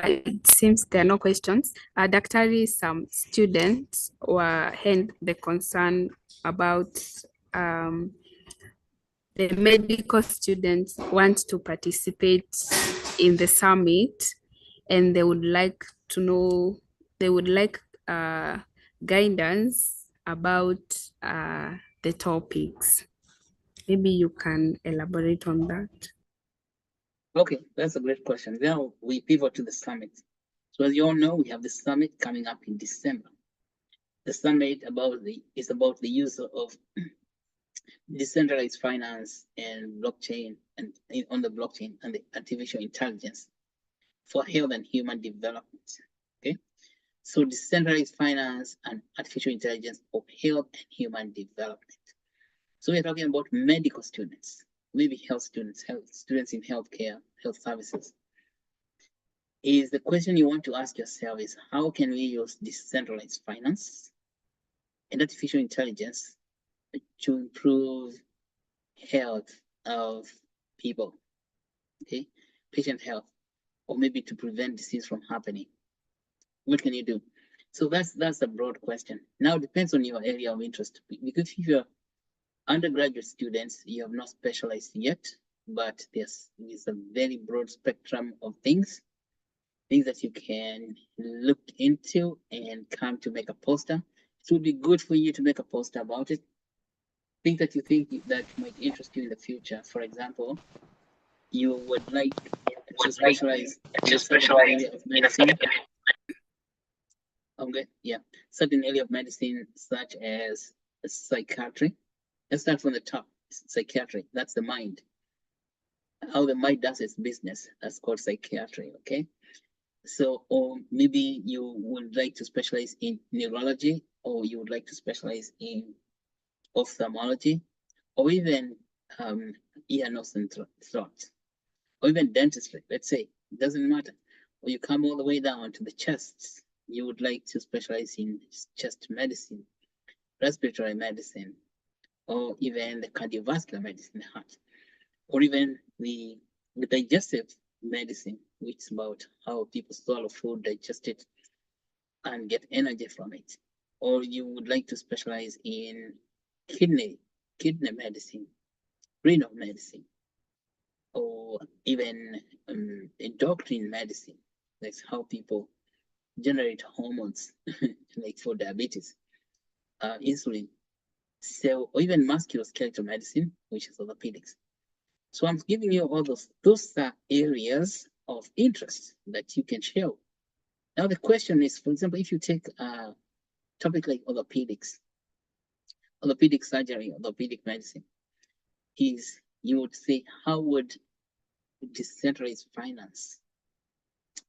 It seems there are no questions. Daktari, some students had the concern about the medical students want to participate in the summit, and they would like to know, guidance about the topics. Maybe you can elaborate on that. Okay, that's a great question. Now we pivot to the summit. So as you all know, we have the summit coming up in December. The summit is about the use of decentralized finance and blockchain and on the blockchain and the artificial intelligence for health and human development. Okay, so decentralized finance and artificial intelligence for health and human development. So we're talking about medical students, maybe health students, students in healthcare, health services. Is the question you want to ask yourself is how can we use decentralized finance and artificial intelligence to improve health of people, okay, patient health, or maybe to prevent disease from happening? What can you do? So that's a broad question. Now it depends on your area of interest, because if you're undergraduate students, you have not specialized yet, but there's a very broad spectrum of things that you can look into and come to make a poster. It would be good for you to make a poster about it. Things that you think that might interest you in the future. For example, you would like to specialize in a certain area of medicine. Okay, yeah, certain area of medicine such as psychiatry. Let's start from the top. Psychiatry, that's the mind. How the mind does its business, that's called psychiatry, okay? So, or maybe you would like to specialize in neurology, or you would like to specialize in ophthalmology, or even ear, nose, and throat, or even dentistry, let's say. It doesn't matter. Or you come all the way down to the chest. You would like to specialize in chest medicine, respiratory medicine, or even the cardiovascular medicine, the heart, or even the digestive medicine, which is about how people swallow food, digest it, and get energy from it. Or you would like to specialize in kidney medicine, renal medicine, or even endocrine medicine. That's how people generate hormones, like for diabetes, insulin. So, or even musculoskeletal medicine, which is orthopedics. So I'm giving you all those are areas of interest that you can show. Now the question is, for example, if you take a topic like orthopedics, orthopedic surgery, orthopedic medicine, is you would say, how would decentralized finance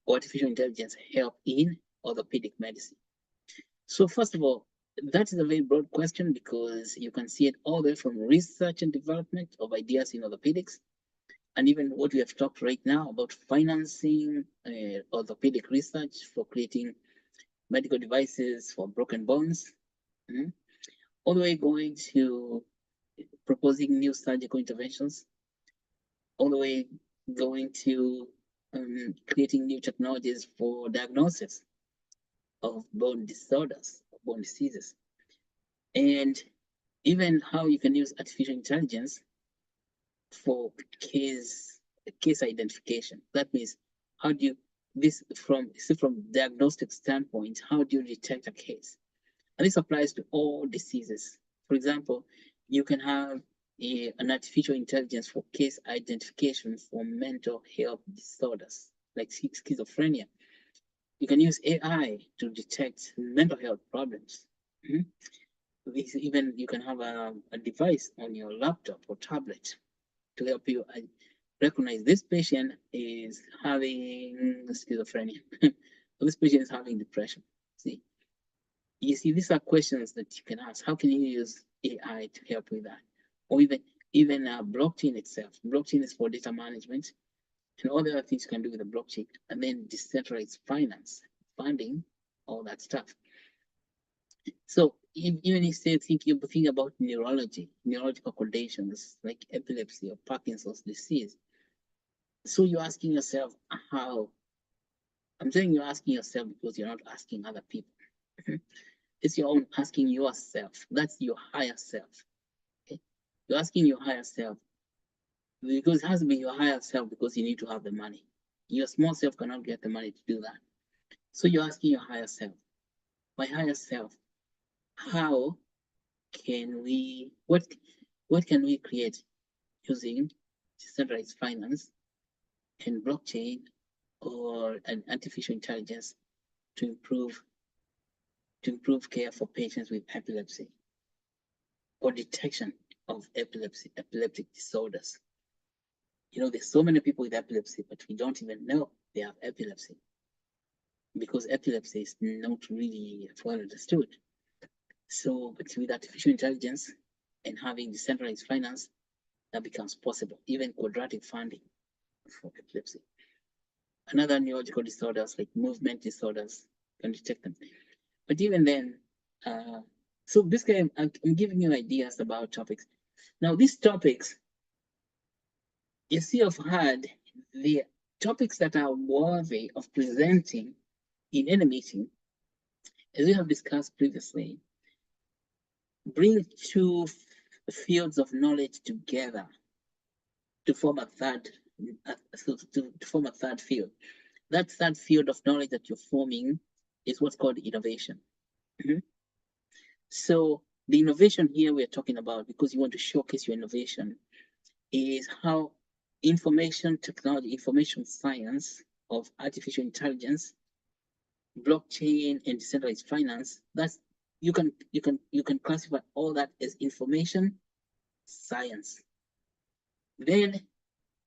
or artificial intelligence help in orthopedic medicine? So first of all, that is a very broad question because you can see it all the way from research and development of ideas in orthopedics, and even what we have talked right now about financing orthopedic research for creating medical devices for broken bones, all the way going to proposing new surgical interventions, all the way going to creating new technologies for diagnosis of bone disorders, bone diseases, and even how you can use artificial intelligence for case identification. That means how do you from diagnostic standpoint, how do you detect a case? And this applies to all diseases. For example, you can have an artificial intelligence for case identification for mental health disorders like schizophrenia. You can use AI to detect mental health problems. Even you can have a device on your laptop or tablet to help you recognize this patient is having schizophrenia. This patient is having depression. See, you see, these are questions that you can ask. How can you use AI to help with that? Or even blockchain itself. Blockchain is for data management and all the other things you can do with the blockchain, and then decentralized finance, funding, all that stuff. So even if you think about neurological conditions like epilepsy or Parkinson's disease, so you're asking yourself how. I'm saying you're asking yourself because you're not asking other people. It's your own asking yourself. That's your higher self. Okay? You're asking your higher self because it has to be your higher self because you need to have the money. Your small self cannot get the money to do that. So you're asking your higher self, my higher self, how can we, what can we create using decentralized finance and blockchain or an artificial intelligence to improve care for patients with epilepsy or detection of epileptic disorders. You know, there's so many people with epilepsy, but we don't even know they have epilepsy because epilepsy is not really well understood. So, but with artificial intelligence, and having decentralized finance, that becomes possible, even quadratic funding for epilepsy. Another neurological disorders like movement disorders can detect them. But even then, so basically I'm giving you ideas about topics. Now these topics, you see, I've had the topics that are worthy of presenting in any meeting, as we have discussed previously, bring two fields of knowledge together to form a third, to form a third field. That third field of knowledge that you're forming is what's called innovation. So the innovation here we're talking about, because you want to showcase your innovation, is how information technology, information science of artificial intelligence, blockchain, and decentralized finance, that's you can classify all that as information science. Then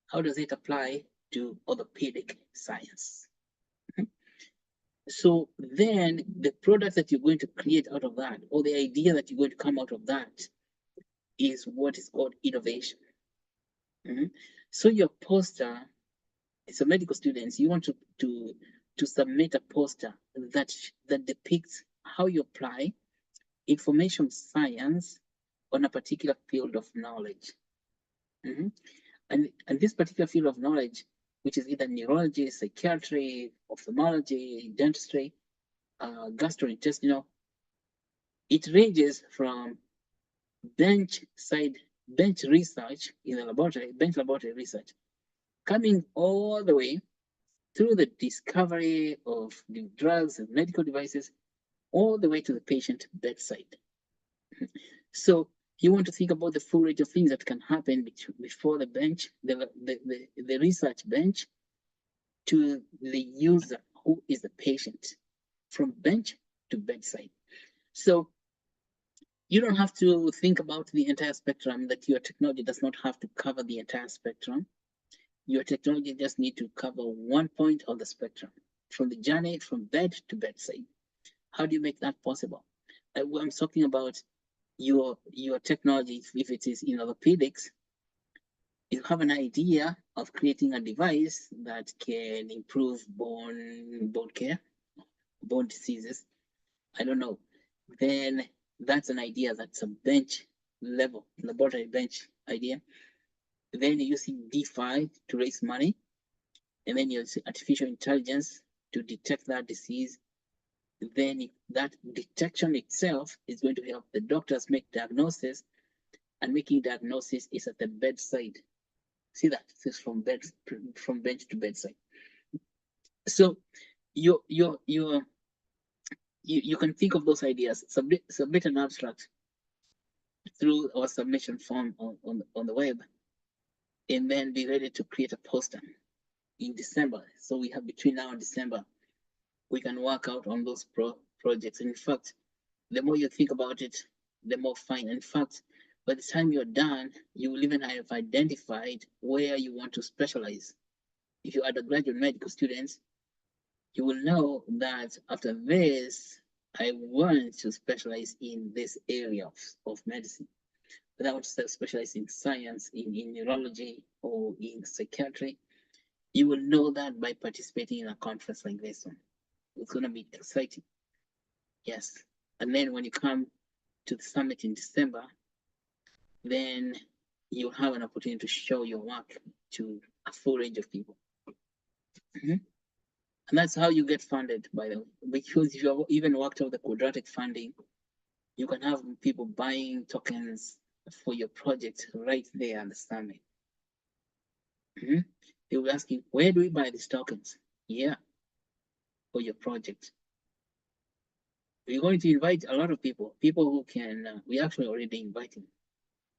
how does it apply to orthopedic science? So then the product that you're going to create out of that, or the idea that you're going to come out of that, is what is called innovation. So your poster, so medical students, you want to submit a poster that depicts how you apply information science on a particular field of knowledge. And this particular field of knowledge, which is either neurology, psychiatry, ophthalmology, dentistry, gastrointestinal, it ranges from bench research in the laboratory, bench laboratory research, coming all the way through the discovery of new drugs and medical devices, all the way to the patient bedside. So you want to think about the full range of things that can happen before the bench, the research bench, to the user, who is the patient, from bench to bedside. So you don't have to think about the entire spectrum, that your technology does not have to cover the entire spectrum. Your technology just need to cover one point of the spectrum, from the journey from bed to bedside. How do you make that possible? I'm talking about your technology. If it is in orthopedics, you have an idea of creating a device that can improve bone care, bone diseases, I don't know, then that's an idea, that's a bench level, laboratory bench idea. Then you're using DeFi to raise money, and then you're using artificial intelligence to detect that disease. Then that detection itself is going to help the doctors make diagnosis, and making diagnosis is at the bedside. See that? This is from bench to bedside. So you can think of those ideas, submit an abstract through our submission form on the web, and then be ready to create a poster in December. So we have between now and December, we can work out on those projects. And in fact, the more you think about it, the more fun. In fact, by the time you're done, you will even have identified where you want to specialize. If you are undergraduate medical students, you will know that after this, I want to specialize in this area of medicine. But I want to specialize in science, in neurology, or in psychiatry. You will know that by participating in a conference like this one. It's going to be exciting. Yes. And then when you come to the summit in December, then you'll have an opportunity to show your work to a full range of people. And that's how you get funded, by the way. Because if you have even worked out the quadratic funding, you can have people buying tokens for your project right there at the summit. They will ask you, where do we buy these tokens? Yeah, for your project. We're going to invite a lot of people who can, we actually already invited,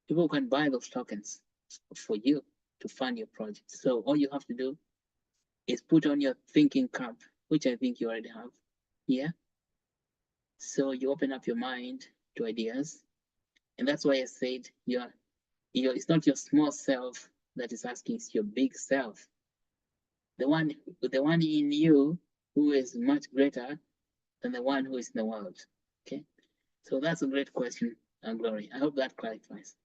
people who can buy those tokens for you to fund your project. So all you have to do is put on your thinking cap, which I think you already have. Yeah. So you open up your mind to ideas. And that's why I said it's not your small self that is asking, it's your big self. The one in you who is much greater than the one who is in the world. Okay. So that's a great question. Glory. I hope that clarifies.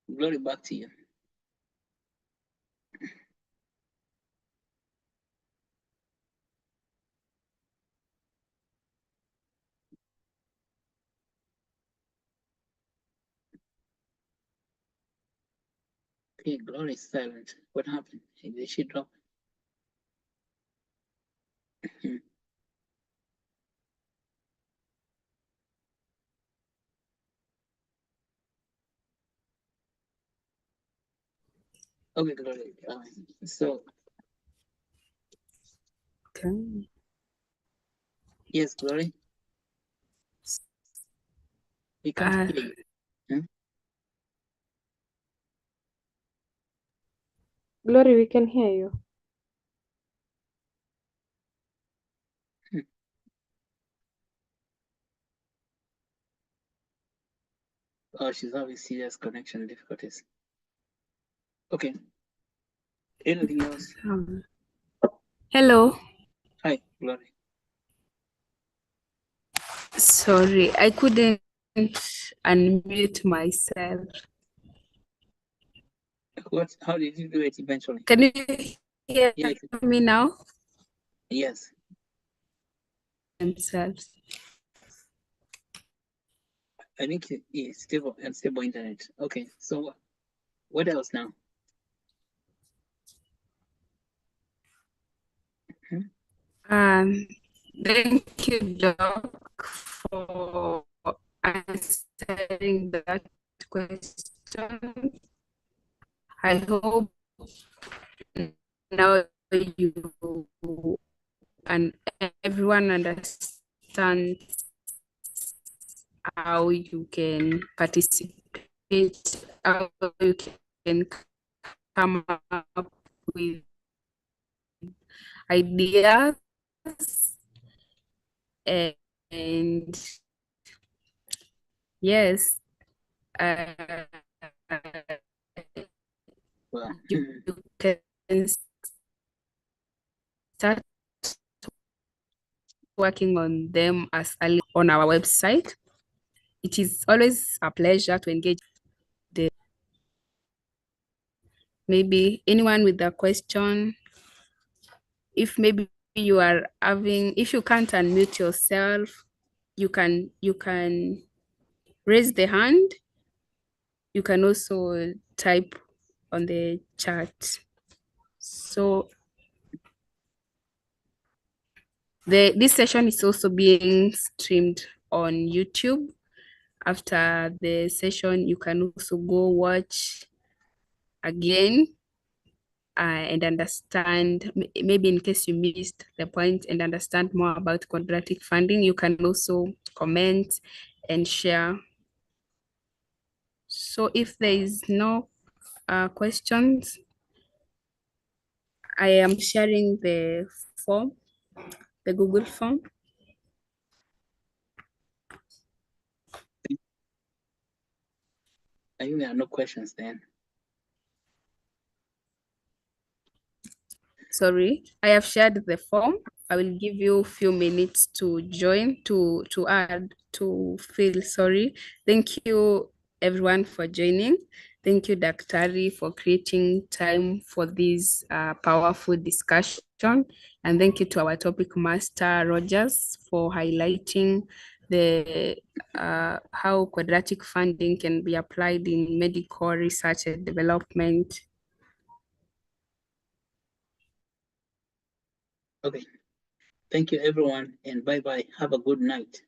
Glory, back to you. Okay, Glory is silent. What happened? Did she drop? Okay, Glory. So Okay. yes, Glory. We can't hear you. Glory, we can hear you. Oh, she's having serious connection difficulties. Okay. Anything else? Hello. Hi, Glory. Sorry, I couldn't unmute myself. What? How did you do it eventually? Can you hear Yes. me now? Yes. Themselves. I think it's stable internet. Okay. So what else now? Thank you, Doc, for answering that question. I hope now you and everyone understands how you can participate, how you can come up with ideas and yes, Well, you can start working on them as early on our website. It is always a pleasure to engage the maybe anyone with a question. If maybe you are having, if you can't unmute yourself, you can raise the hand. You can also type on the chat. So this session is also being streamed on YouTube. After the session, you can also go watch again and understand, maybe in case you missed the point, and understand more about quadratic funding. You can also comment and share. So if there is no questions, I am sharing the form, the Google form. I think there are no questions then. Sorry, I have shared the form. I will give you a few minutes to join, to add, to fill. Sorry. Thank you everyone for joining. Thank you, Daktari, for creating time for this powerful discussion. And thank you to our topic master, Rogers, for highlighting the how quadratic funding can be applied in medical research and development. Okay. Thank you, everyone, and bye-bye. Have a good night.